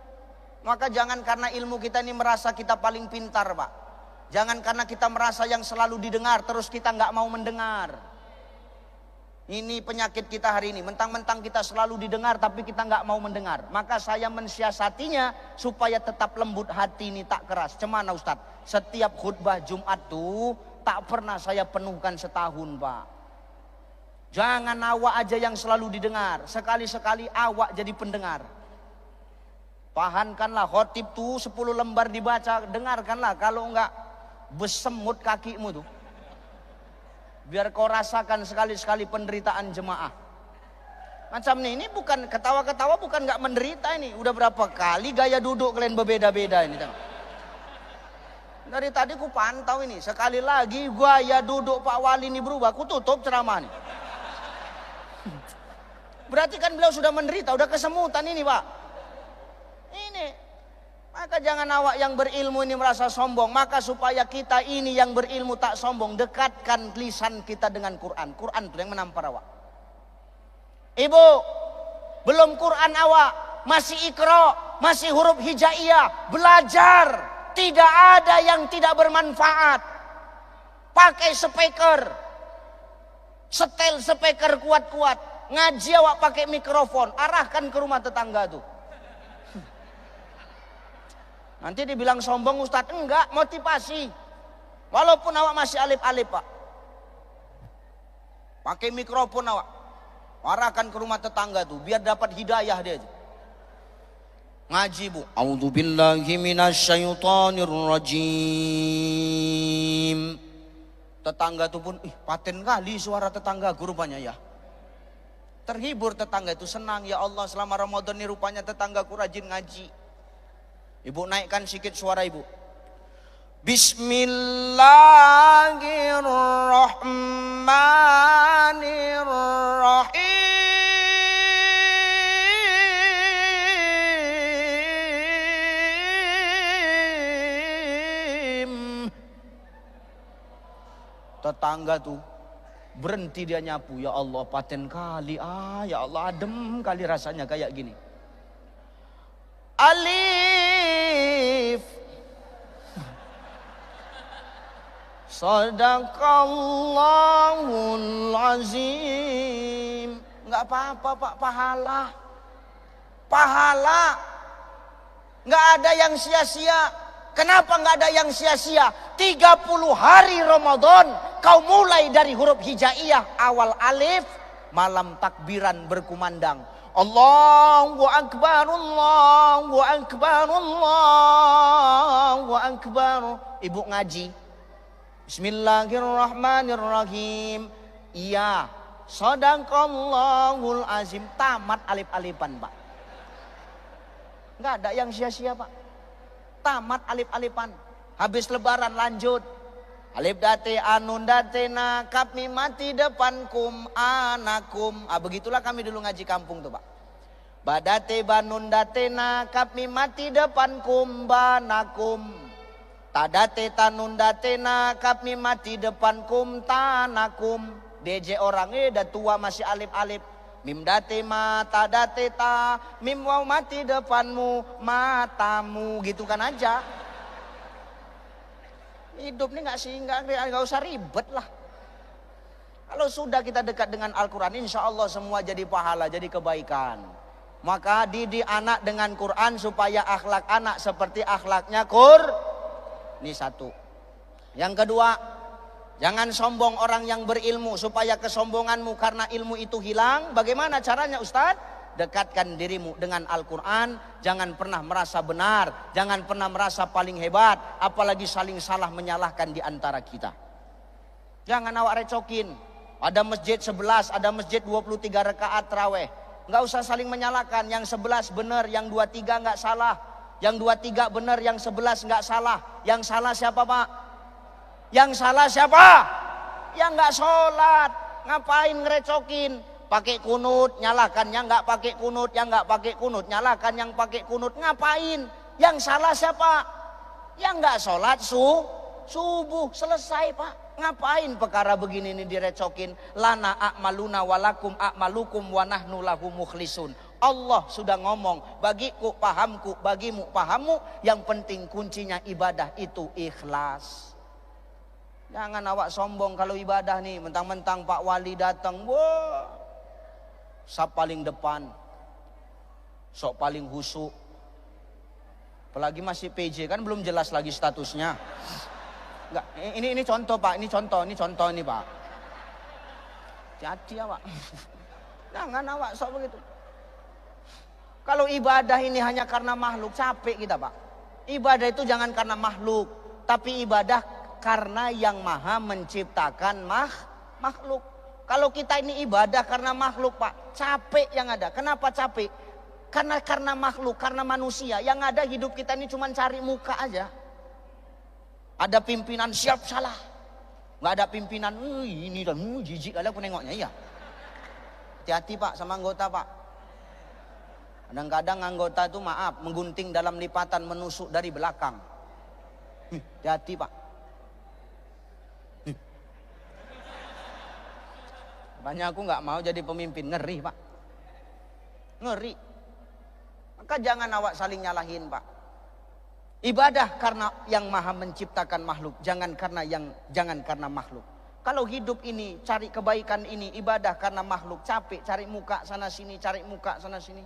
Maka jangan karena ilmu kita ini merasa kita paling pintar Pak. Jangan karena kita merasa yang selalu didengar terus kita nggak mau mendengar. Ini penyakit kita hari ini. Mentang-mentang kita selalu didengar tapi kita nggak mau mendengar. Maka saya mensiasatinya supaya tetap lembut hati ini, tak keras. Cemana Ustadz? Setiap khutbah Jumat tuh tak pernah saya penuhkan setahun Pak. Jangan awak aja yang selalu didengar. Sekali-sekali awak jadi pendengar. Pahankanlah khotib tuh 10 lembar dibaca. Dengarkanlah, kalau enggak besemut kakimu tuh. Biar kau rasakan sekali-sekali penderitaan jemaah. Macam ini bukan ketawa-ketawa, bukan nggak menderita ini. Udah berapa kali gaya duduk kalian berbeda-beda ini. Dari tadi ku pantau ini. Sekali lagi gaya duduk Pak Wali ini berubah, ku tutup ceramah nih. Berarti kan beliau sudah menderita, udah kesemutan ini Pak. Ini. Maka jangan awak yang berilmu ini merasa sombong. Maka supaya kita ini yang berilmu tak sombong, dekatkan lisan kita dengan Quran. Quran itu yang menampar awak. Ibu, belum Quran awak, masih Iqra, masih huruf hijaiyah, belajar. Tidak ada yang tidak bermanfaat. Pakai speaker, setel speaker kuat-kuat. Ngaji awak pakai mikrofon, arahkan ke rumah tetangga tuh. Nanti dibilang sombong Ustadz, enggak, motivasi. Walaupun awak masih alif-alif Pak. Pakai mikrofon awak. Arahkan ke rumah tetangga tuh, biar dapat hidayah dia. Ngaji Bu. A'udzubillahi minasyaitonirrajim. Tetangga tuh pun, paten kali suara tetangga rupanya ya. Terhibur tetangga itu, senang, ya Allah selama Ramadan ini rupanya tetanggaku rajin ngaji. Ibu naikkan sedikit suara ibu. Bismillahirrahmanirrahim. Tetangga tuh berhenti dia nyapu. Ya Allah paten kali, ya Allah adem kali rasanya kayak gini. Alif Sadaqallahul azim. Enggak apa-apa Pak, pahala. Pahala. Enggak ada yang sia-sia. Kenapa enggak ada yang sia-sia? 30 hari Ramadan kau mulai dari huruf hijaiyah awal alif, malam takbiran berkumandang. Allahu Akbar, Allahu Akbar, Allahu Akbar. Ibu ngaji. Bismillahirrahmanirrahim. Iya, Sadaqallahul azim. Tamat alif-alifan Pak. Enggak ada yang sia-sia Pak. Tamat alif-alifan. Habis lebaran lanjut. Alif date anun date na kap mimati depankum anakum. Begitulah kami dulu ngaji kampung tuh Pak. Badate banun date na kap mimati depankum banakum. Tadate tanun date na kap mimati depankum tanakum. DJ orang dah tua masih alif-alif. Mim date ma tadate ta mim waw mati depanmu matamu, gitu kan aja. Hidup ini nggak usah ribet lah. Kalau sudah kita dekat dengan Al-Quran, insya Allah semua jadi pahala, jadi kebaikan. Maka didik anak dengan Quran supaya akhlak anak seperti akhlaknya Ini satu. Yang kedua, jangan sombong orang yang berilmu supaya kesombonganmu karena ilmu itu hilang. Bagaimana caranya Ustadz? Dekatkan dirimu dengan Al-Quran. Jangan pernah merasa benar. Jangan pernah merasa paling hebat. Apalagi saling salah menyalahkan di antara kita. Jangan awak recokin. Ada masjid 11, ada masjid 23 rakaat tarawih. Nggak usah saling menyalahkan. Yang 11 benar, yang 23 nggak salah. Yang 23 benar, yang 11 nggak salah. Yang salah siapa Pak? Yang salah siapa? Yang nggak sholat. Ngapain ngerecokin? Pakai kunut, nyalakan yang nggak pakai kunut, yang nggak pakai kunut, nyalakan yang pakai kunut. Ngapain? Yang salah siapa? Yang nggak sholat subuh, selesai Pak. Ngapain perkara begini ini direcokin? Lana a'maluna walakum a'malukum wa nahnu lahu mukhlisun. Allah sudah ngomong, bagiku pahamku, bagimu pahammu. Yang penting kuncinya ibadah itu ikhlas. Jangan awak sombong kalau ibadah nih. Mentang-mentang Pak Wali datang, wah, sab paling depan, sok paling husuk. Apalagi masih PJ, kan belum jelas lagi statusnya. Enggak, ini contoh Pak, ini contoh ini Pak. Hati-hati awak. Jangan awak sok begitu. Kalau ibadah ini hanya karena makhluk, capek kita Pak. Ibadah itu jangan karena makhluk, tapi ibadah karena yang maha menciptakan makhluk. Kalau kita ini ibadah karena makhluk Pak, capek yang ada. Kenapa capek? Karena makhluk, karena manusia. Yang ada hidup kita ini cuma cari muka aja. Ada pimpinan siap salah, nggak ada pimpinan ini dan jijik kali aku nengoknya ya. Hati-hati Pak sama anggota Pak. Kadang-kadang anggota itu maaf menggunting dalam lipatan, menusuk dari belakang. Hati-hati Pak. Banyak aku nggak mau jadi pemimpin, ngeri Pak, ngeri. Maka jangan awak saling nyalahin Pak. Ibadah karena yang maha menciptakan makhluk, jangan karena makhluk. Kalau hidup ini cari kebaikan ini, ibadah karena makhluk, capek cari muka sana sini, cari muka sana sini.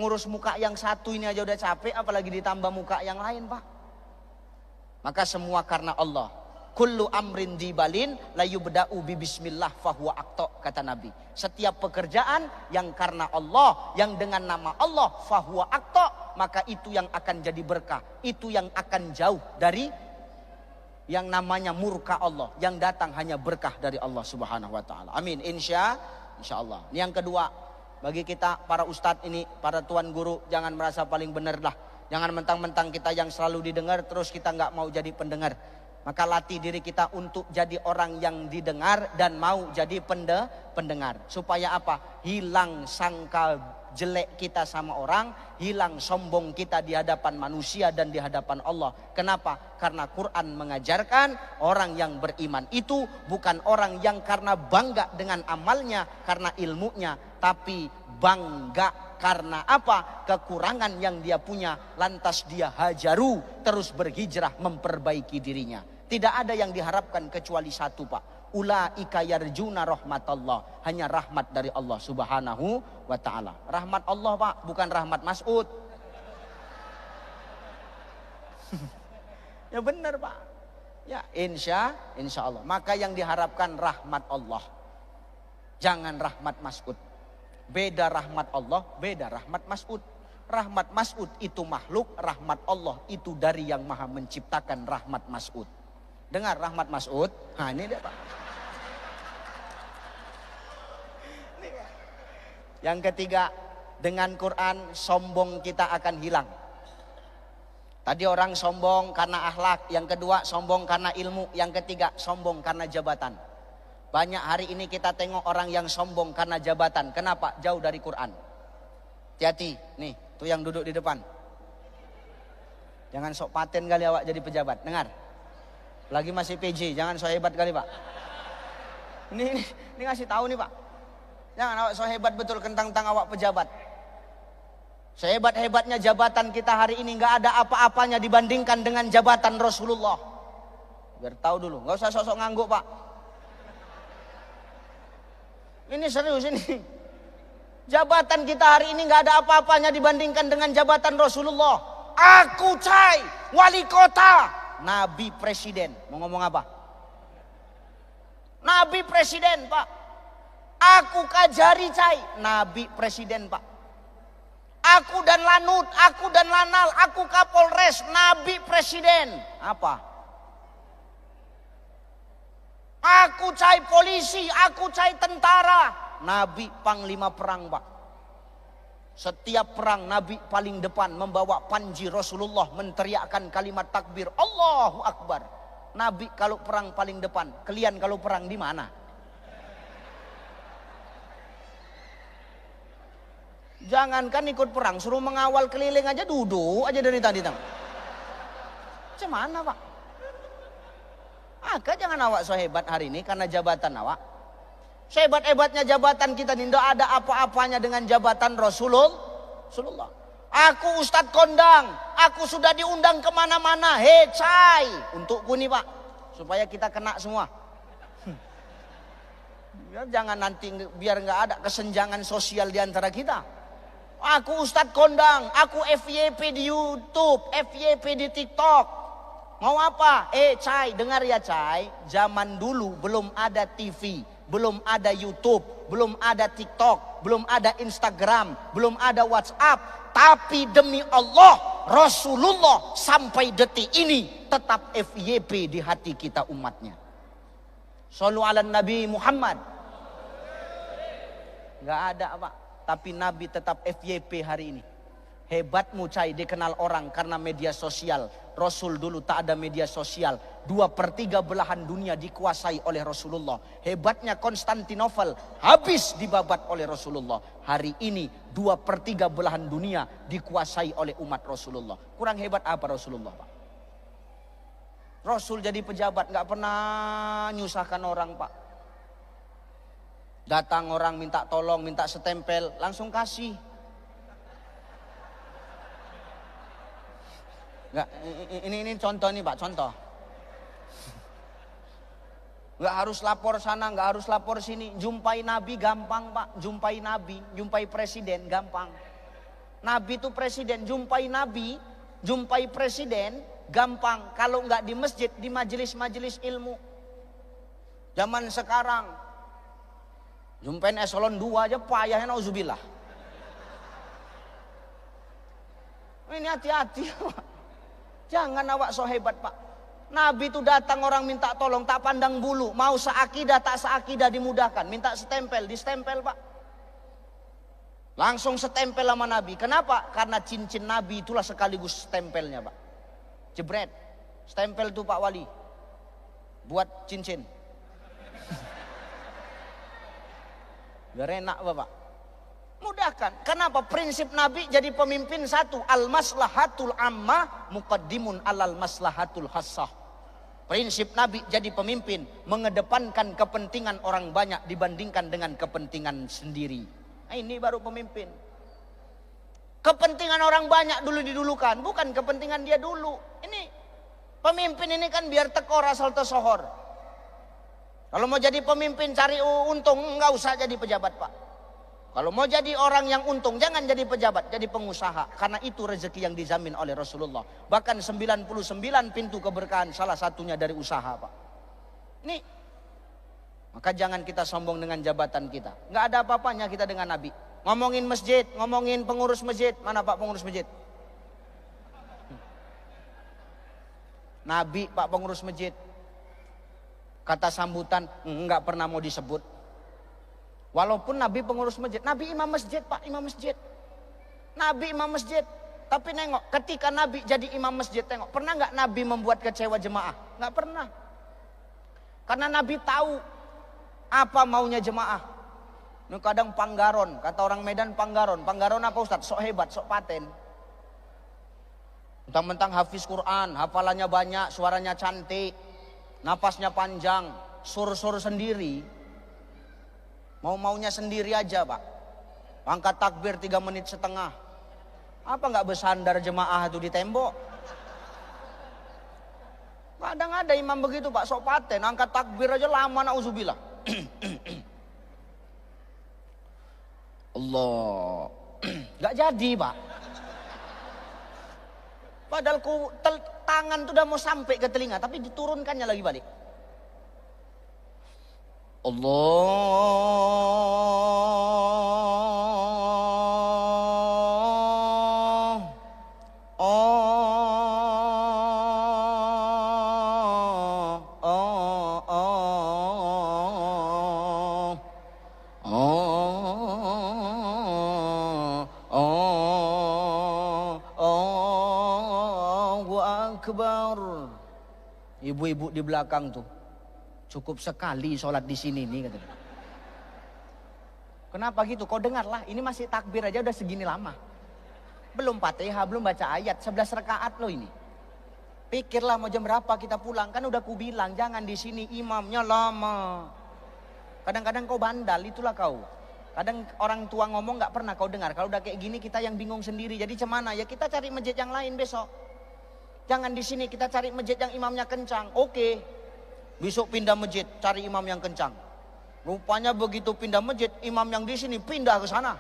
Ngurus muka yang satu ini aja udah capek, apalagi ditambah muka yang lain Pak. Maka semua karena Allah. Kullu amrin dibalin la yubda'u bi bismillah fahuwa aqta, kata Nabi. Setiap pekerjaan yang karena Allah, yang dengan nama Allah, fahuwa aqta, maka itu yang akan jadi berkah. Itu yang akan jauh dari yang namanya murka Allah. Yang datang hanya berkah dari Allah Subhanahu wa taala. Amin. Insya Allah. Ini yang kedua, bagi kita para ustadz ini, para tuan guru, jangan merasa paling benar lah. Jangan mentang-mentang kita yang selalu didengar terus kita nggak mau jadi pendengar. Maka latih diri kita untuk jadi orang yang didengar dan mau jadi pendengar. Supaya apa? Hilang sangka jelek kita sama orang, hilang sombong kita di hadapan manusia dan di hadapan Allah. Kenapa? Karena Quran mengajarkan orang yang beriman itu bukan orang yang karena bangga dengan amalnya, karena ilmunya, tapi bangga karena apa? Kekurangan yang dia punya, lantas dia hajaru, terus berhijrah memperbaiki dirinya. Tidak ada yang diharapkan kecuali satu Pak. Ulaika yarjuna rahmatallah. Hanya rahmat dari Allah Subhanahu wa ta'ala. Rahmat Allah Pak, bukan rahmat Mas'ud. Ya benar Pak. Ya insya Allah. Maka yang diharapkan rahmat Allah. Jangan rahmat Mas'ud. Beda rahmat Allah, beda rahmat Mas'ud. Rahmat Mas'ud itu makhluk, rahmat Allah itu dari yang maha menciptakan rahmat Mas'ud. Dengar rahmat Mas'ud. Nah ini dia Pak. Yang ketiga, dengan Quran sombong kita akan hilang. Tadi orang sombong karena akhlak, yang kedua sombong karena ilmu, yang ketiga sombong karena jabatan. Banyak hari ini kita tengok orang yang sombong karena jabatan. Kenapa? Jauh dari Quran. Hati-hati, nih tuh yang duduk di depan. Jangan sok paten kali awak jadi pejabat. Dengar. Lagi masih PJ, jangan so hebat kali Pak. Ini ngasih tahu nih Pak. Jangan awak so hebat betul tentang awak pejabat. Sehebat-hebatnya jabatan kita hari ini nggak ada apa-apanya dibandingkan dengan jabatan Rasulullah. Biar tahu dulu, nggak usah sosok ngangguk Pak. Ini serius ini. Jabatan kita hari ini nggak ada apa-apanya dibandingkan dengan jabatan Rasulullah. Aku cai wali kota. Nabi presiden, mau ngomong apa? Nabi presiden Pak. Aku kajari cai, Nabi presiden Pak. Aku dan Lanut, aku dan Lanal, aku Kapolres, Nabi presiden. Apa? Aku cai polisi, aku cai tentara, Nabi panglima perang Pak. Setiap perang Nabi paling depan membawa panji Rasulullah, menteriakkan kalimat takbir Allahu Akbar. Nabi kalau perang paling depan. Kalian kalau perang di mana? Jangankan ikut perang, suruh mengawal keliling aja duduk aja dari tadi. Macam mana Pak? Maka jangan awak so hebat hari ini karena jabatan awak. Sehebat-hebatnya jabatan kita ini tidak ada apa-apanya dengan jabatan Rasulullah. Aku Ustadz kondang, aku sudah diundang kemana-mana. Hei cai, untukku nih Pak, supaya kita kena semua. Ya, jangan nanti biar nggak ada kesenjangan sosial di antara kita. Aku Ustadz kondang, aku FYP di YouTube, FYP di TikTok. Mau apa? Cai, dengar ya Cai. Zaman dulu belum ada TV, belum ada YouTube, belum ada TikTok, belum ada Instagram, belum ada WhatsApp. Tapi demi Allah, Rasulullah sampai detik ini tetap FYP di hati kita umatnya. Shallu ala Nabi Muhammad. Gak ada Pak, tapi Nabi tetap FYP hari ini. Hebatmu Cai dikenal orang karena media sosial. Rasul dulu tak ada media sosial. 2/3 belahan dunia dikuasai oleh Rasulullah. Hebatnya Konstantinopel habis dibabat oleh Rasulullah. Hari ini 2/3 belahan dunia dikuasai oleh umat Rasulullah. Kurang hebat apa Rasulullah Pak? Rasul jadi pejabat gak pernah nyusahkan orang Pak. Datang orang minta tolong, minta setempel, langsung kasih. Enggak, ini contoh nih Pak, contoh. Enggak harus lapor sana, enggak harus lapor sini. Jumpai Nabi gampang Pak, jumpai Nabi, jumpai presiden gampang. Nabi itu presiden, jumpai Nabi, jumpai presiden gampang. Kalau enggak di masjid, di majelis-majelis ilmu. Zaman sekarang jumpain eselon 2 aja payahnya nauzubillah. Ini hati-hati. Jangan awak so hebat Pak. Nabi itu datang orang minta tolong tak pandang bulu. Mau seakidah tak seakidah dimudahkan. Minta setempel, distempel Pak. Langsung setempel sama Nabi. Kenapa? Karena cincin Nabi itulah sekaligus stempelnya Pak. Jebret. Stempel tuh Pak Wali. Buat cincin. Biar enak Bapak. Mudahkan. Kenapa? Prinsip Nabi jadi pemimpin satu. Al-maslahatul ammah muqaddimun alal maslahatul khassah. Prinsip Nabi jadi pemimpin mengedepankan kepentingan orang banyak dibandingkan dengan kepentingan sendiri. Nah, ini baru pemimpin. Kepentingan orang banyak dulu didulukan, bukan kepentingan dia dulu. Ini pemimpin ini kan biar tekor asal tersohor. Kalau mau jadi pemimpin cari untung, enggak usah jadi pejabat Pak. Kalau mau jadi orang yang untung, jangan jadi pejabat, jadi pengusaha. Karena itu rezeki yang dijamin oleh Rasulullah. Bahkan 99 pintu keberkahan salah satunya dari usaha Pak. Ini, maka jangan kita sombong dengan jabatan kita. Enggak ada apa-apanya kita dengan Nabi. Ngomongin masjid, ngomongin pengurus masjid. Mana Pak pengurus masjid? Nabi Pak pengurus masjid. Kata sambutan enggak pernah mau disebut. Walaupun Nabi pengurus masjid, Nabi imam masjid Pak, imam masjid. Nabi imam masjid. Tapi nengok, ketika Nabi jadi imam masjid, tengok, pernah nggak Nabi membuat kecewa jemaah? Nggak pernah. Karena Nabi tahu apa maunya jemaah. Ini kadang panggaron, kata orang Medan panggaron. Panggaron apa Ustaz? Sok hebat, sok paten. Mentang-mentang hafiz Quran, hafalannya banyak, suaranya cantik, napasnya panjang, sur-sur sendiri. Mau-maunya sendiri aja Pak. Angkat takbir 3 menit setengah. Apa nggak bersandar jemaah itu di tembok? Kadang ada imam begitu Pak, sok paten. Angkat takbir aja lama, na'udzubillah. Allah. Nggak jadi Pak. Padahal tangan tuh udah mau sampai ke telinga, tapi diturunkannya lagi balik. Allah, Allahu Akbar. Ibu-ibu di belakang tuh. Cukup sekali sholat di sini nih katanya. Kenapa gitu? Kau dengarlah, ini masih takbir aja udah segini lama. Belum Fatihah, belum baca ayat, 11 rakaat loh ini. Pikirlah mau jam berapa kita pulang. Kan udah ku bilang jangan di sini imamnya lama. Kadang-kadang kau bandal, itulah kau. Kadang orang tua ngomong nggak pernah kau dengar. Kalau udah kayak gini kita yang bingung sendiri. Jadi cemana ya kita cari masjid yang lain besok. Jangan di sini, kita cari masjid yang imamnya kencang. Oke. Besok pindah masjid, cari imam yang kencang. Rupanya begitu pindah masjid, imam yang di sini pindah ke sana.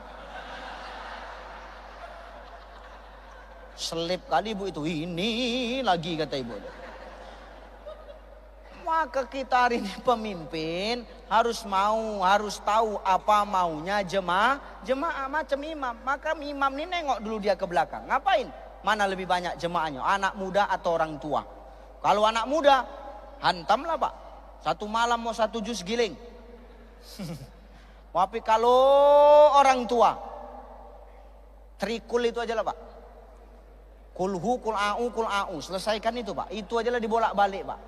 Selip kali ibu itu, ini lagi kata ibu. Maka kita hari ini pemimpin harus tahu apa maunya jemaah macam imam. Maka imam ini nengok dulu dia ke belakang. Ngapain? Mana lebih banyak jemaahnya, anak muda atau orang tua? Kalau anak muda, hantamlah Pak. Satu malam mau 1 juz giling. Tapi kalau orang tua, trikul itu aja lah Pak. Kulhu, kul au. Selesaikan itu Pak. Itu aja lah dibolak-balik Pak.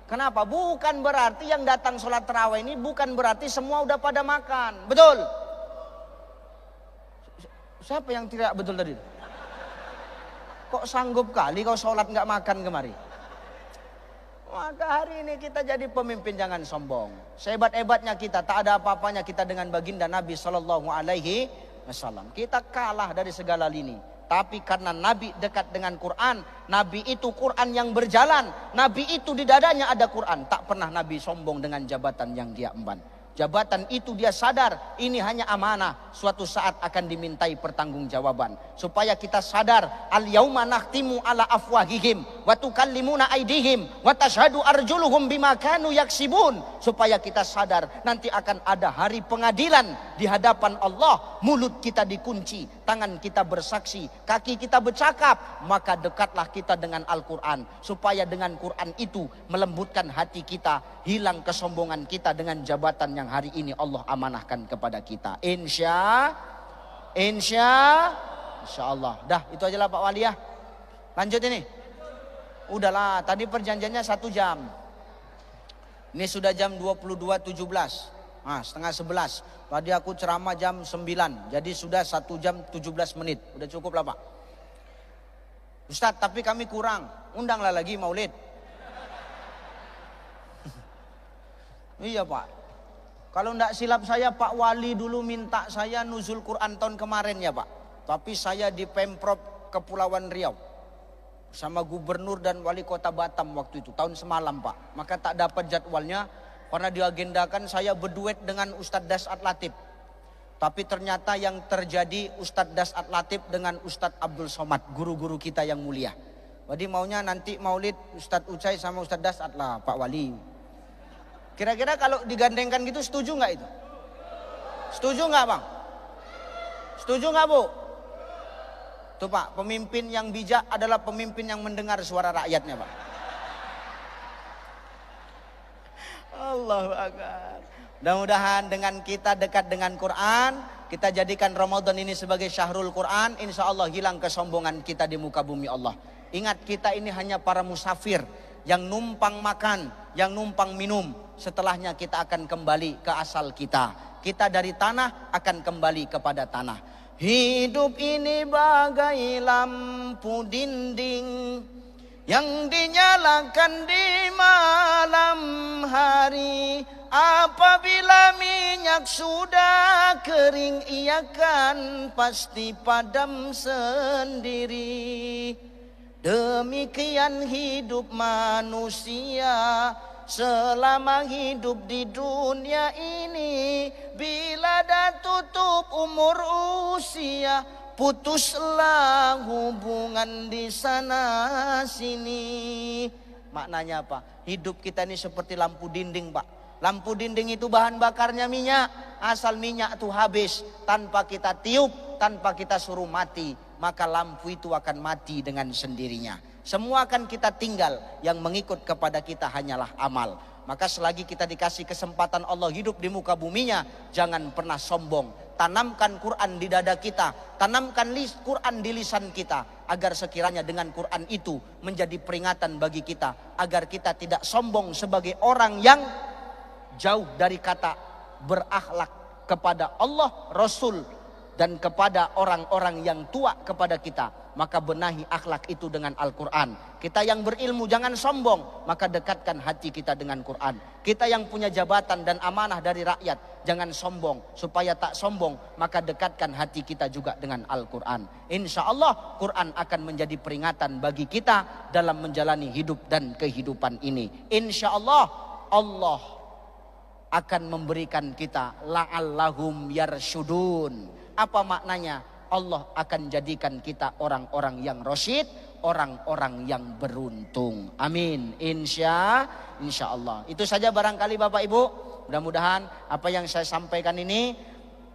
Kenapa? Bukan berarti yang datang sholat tarawih ini bukan berarti semua udah pada makan. Betul? Siapa yang tidak betul tadi? Kok sanggup kali kau sholat nggak makan kemari? Maka hari ini kita jadi pemimpin jangan sombong. Sehebat-hebatnya kita tak ada apa-apanya kita dengan baginda Nabi Sallallahu Alaihi Wasallam. Kita kalah dari segala lini. Tapi karena Nabi dekat dengan Quran, Nabi itu Quran yang berjalan, Nabi itu di dadanya ada Quran. Tak pernah Nabi sombong dengan jabatan yang dia emban. Jabatan itu dia sadar ini hanya amanah, suatu saat akan dimintai pertanggungjawaban. Supaya kita sadar, al yauma nakhtimu ala afwahihim wa tukallimuna aydihim wa tashhadu arjuluhum bima kanu yaksibun. Supaya kita sadar nanti akan ada hari pengadilan di hadapan Allah. Mulut kita dikunci, tangan kita bersaksi, kaki kita bercakap. Maka dekatlah kita dengan Al-Quran, supaya dengan Quran itu melembutkan hati kita, hilang kesombongan kita dengan jabatan yang hari ini Allah amanahkan kepada kita. Insya Allah. Dah itu aja lah Pak Wali ya. Lanjut ini. Udahlah, tadi perjanjiannya 1 jam. Ini sudah jam 22.17. Nah, setengah 11. Tadi aku ceramah jam 9. Jadi sudah 1 jam 17 menit. Udah cukup lah Pak. Ustadz, tapi kami kurang. Undanglah lagi maulid. Iya Pak. Kalau enggak silap saya Pak Wali dulu minta saya nuzul Quran tahun kemarin ya Pak. Tapi saya di Pemprov Kepulauan Riau. Sama gubernur dan wali kota Batam waktu itu. Tahun semalam Pak. Maka tak dapat jadwalnya. Karena diagendakan saya berduet dengan Ustadz Dasat Latif. Tapi ternyata yang terjadi Ustadz Dasat Latif dengan Ustadz Abdul Somad. Guru-guru kita yang mulia. Jadi maunya nanti maulid Ustadz Ucai sama Ustadz Dasat lah Pak Wali. Kira-kira kalau digandengkan gitu setuju nggak itu? Setuju nggak Bang? Setuju nggak Bu? Tuh Pak, pemimpin yang bijak adalah pemimpin yang mendengar suara rakyatnya Pak. Allahu Akbar. Mudah-mudahan dengan kita dekat dengan Quran, kita jadikan Ramadan ini sebagai syahrul Quran, insya Allah hilang kesombongan kita di muka bumi Allah. Ingat, kita ini hanya para musafir yang numpang makan, yang numpang minum. Setelahnya kita akan kembali ke asal kita. Kita dari tanah akan kembali kepada tanah. Hidup ini bagai lampu dinding yang dinyalakan di malam hari. Apabila minyak sudah kering, ia kan pasti padam sendiri. Demikian hidup manusia selama hidup di dunia ini. Bila dah tutup umur usia, putuslah hubungan di sana sini. Maknanya apa? Hidup kita ini seperti lampu dinding Pak. Lampu dinding itu bahan bakarnya minyak. Asal minyak itu habis, tanpa kita tiup, tanpa kita suruh mati, maka lampu itu akan mati dengan sendirinya. Semua akan kita tinggal, yang mengikut kepada kita hanyalah amal. Maka selagi kita dikasih kesempatan Allah hidup di muka buminya, jangan pernah sombong. Tanamkan Quran di dada kita, tanamkan Quran di lisan kita, agar sekiranya dengan Quran itu menjadi peringatan bagi kita, agar kita tidak sombong sebagai orang yang jauh dari kata berakhlak kepada Allah, Rasul, dan kepada orang-orang yang tua kepada kita, maka benahi akhlak itu dengan Al-Quran. Kita yang berilmu jangan sombong, maka dekatkan hati kita dengan Quran. Kita yang punya jabatan dan amanah dari rakyat, jangan sombong. Supaya tak sombong, maka dekatkan hati kita juga dengan Al-Quran. Insya Allah Quran akan menjadi peringatan bagi kita dalam menjalani hidup dan kehidupan ini. Insya Allah, Allah akan memberikan kita la'allahum yarsyudun. Apa maknanya? Allah akan jadikan kita orang-orang yang rasyid, orang-orang yang beruntung. Amin. Insya Allah. Itu saja barangkali Bapak Ibu. Mudah-mudahan apa yang saya sampaikan ini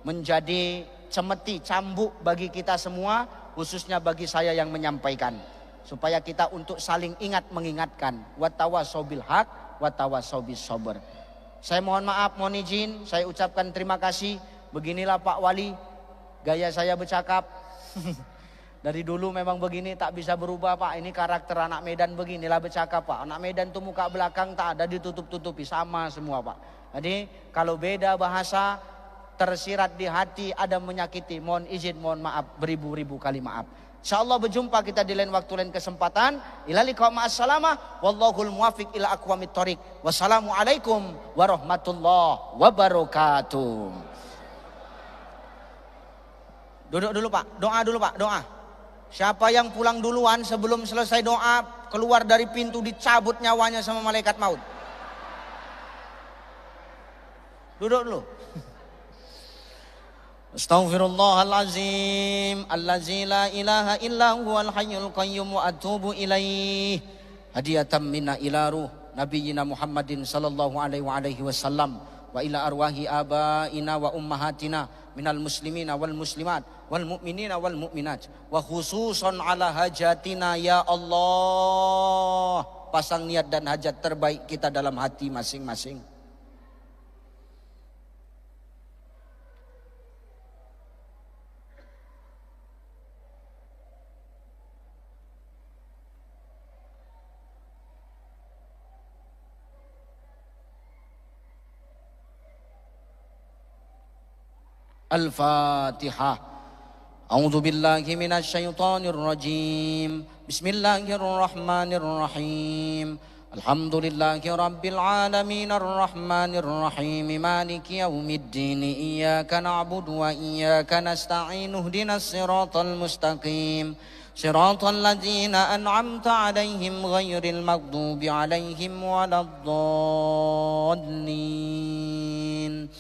menjadi cemeti, cambuk bagi kita semua, khususnya bagi saya yang menyampaikan. Supaya kita untuk saling ingat mengingatkan. Watawasau bil haq, watawasau bis sabr. Saya mohon maaf, mohon izin, saya ucapkan terima kasih. Beginilah Pak Wali gaya saya bercakap. Dari dulu memang begini, tak bisa berubah Pak. Ini karakter anak Medan, beginilah bercakap Pak. Anak Medan tuh muka belakang tak ada ditutup-tutupi, sama semua Pak. Jadi kalau beda bahasa tersirat di hati, ada menyakiti, mohon izin, mohon maaf, beribu-ribu kali maaf. InsyaAllah berjumpa kita di lain waktu, lain kesempatan. Ila liqa ma'assalamah. Wallahul muwafiq ila aqwamit thoriq. Wassalamualaikum warahmatullahi wabarakatuh. Duduk dulu Pak, doa dulu Pak, doa. Siapa yang pulang duluan sebelum selesai doa, keluar dari pintu dicabut nyawanya sama malaikat maut. Duduk dulu. Astaghfirullahalazim, allazi la ilaha illa huwal hayyul qayyum wa atubu ilaih. Hadiyatan minna ila ruh nabiyyina Muhammadin sallallahu alaihi wasallam wa ila arwahi abaina wa ummahatina minal muslimina wal muslimat wal mu'minina wal mu'minat wa khususan ala hajatina ya Allah. Pasang niat dan hajat terbaik kita dalam hati masing-masing. Al-Fatihah. A'udzu billahi minasy syaithanir rajim. Bismillahirrahmanirrahim. Alhamdulillahi rabbil alamin arrahmanir rahim maliki yaumiddin. Iyyaka na'budu wa iyyaka nasta'in. Ihdinas siratal mustaqim. Siratal ladzina an'amta 'alaihim ghairil maghdubi 'alaihim waladdallin.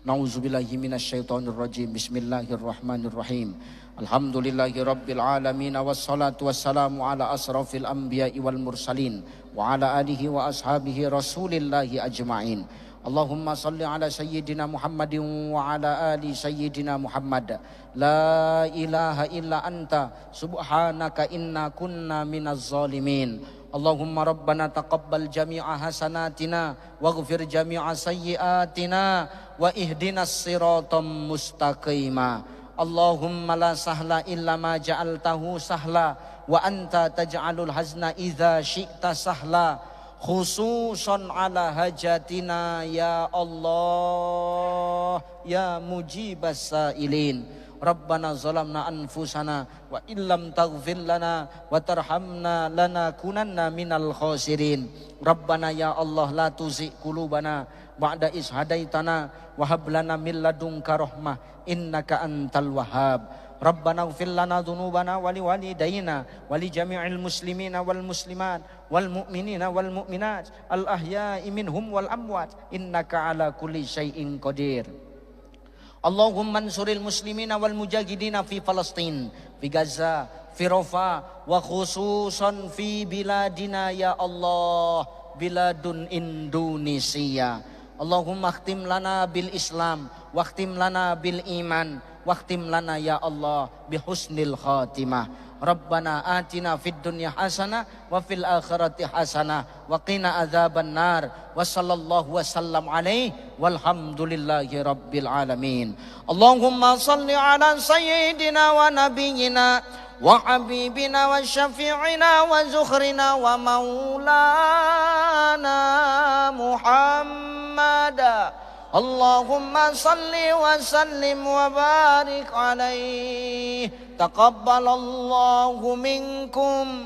Nauzubillahi minasyaitonir rajim. Bismillahirrahmanirrahim. Alhamdulillahi rabbil alamin wassalatu wassalamu ala asrafil anbiya'i wal mursalin wa ala alihi wa ashabihi rasulillahi ajma'in. Allahumma salli ala sayyidina Muhammadin wa ala ali sayyidina Muhammad. La ilaha illa anta subhanaka inna kunna minaz zalimin. Allahumma rabbana taqabbal jami'a hasanatina waghfir jami'a sayyiatina wa ihdinas siratal mustaqima. Allahumma la sahla illa ma ja'altahu sahla wa anta taj'alul hazna idza syi'ta sahla. Khususan ala hajatina ya Allah ya mujibas sailin. Rabbana zalamna anfusana wa illam taghfir lana wa tarhamna lanakunanna minal khasirin. Rabbana ya Allah la tuzigh qulubana ba'da idh hadaitana wa hab lana min ladunka rahmah innaka antal wahhab. Rabbana ighfir lana dhunubana wa liwalidayna wa li jami'il muslimina wal muslimat wal mu'minina wal mu'minat al ahya'i minhum wal amwat innaka ala kulli syai'in qadir. Allahumma ansuril muslimina wal mujahidina fi Palestin, fi Gaza, fi Rafah, wa khususan fi biladina ya Allah, biladun Indonesia. Allahumma khtim lana bil Islam, wa khtim lana bil iman, wa khtim lana ya Allah bi husnil khatimah. Rabbana atina fid dunya hasanah wa fil akhirati hasanah wa qina adzaban nar. Wa sallallahu wasallam alaihi walhamdulillahi rabbil alamin. Allahumma salli ala sayyidina wa nabiyyina wa habibina wa syafi'ina wa zukhrina wa maulana Muhammad. Allahumma salli wa sallim wa barik alaihi. Taqabbalallahu minkum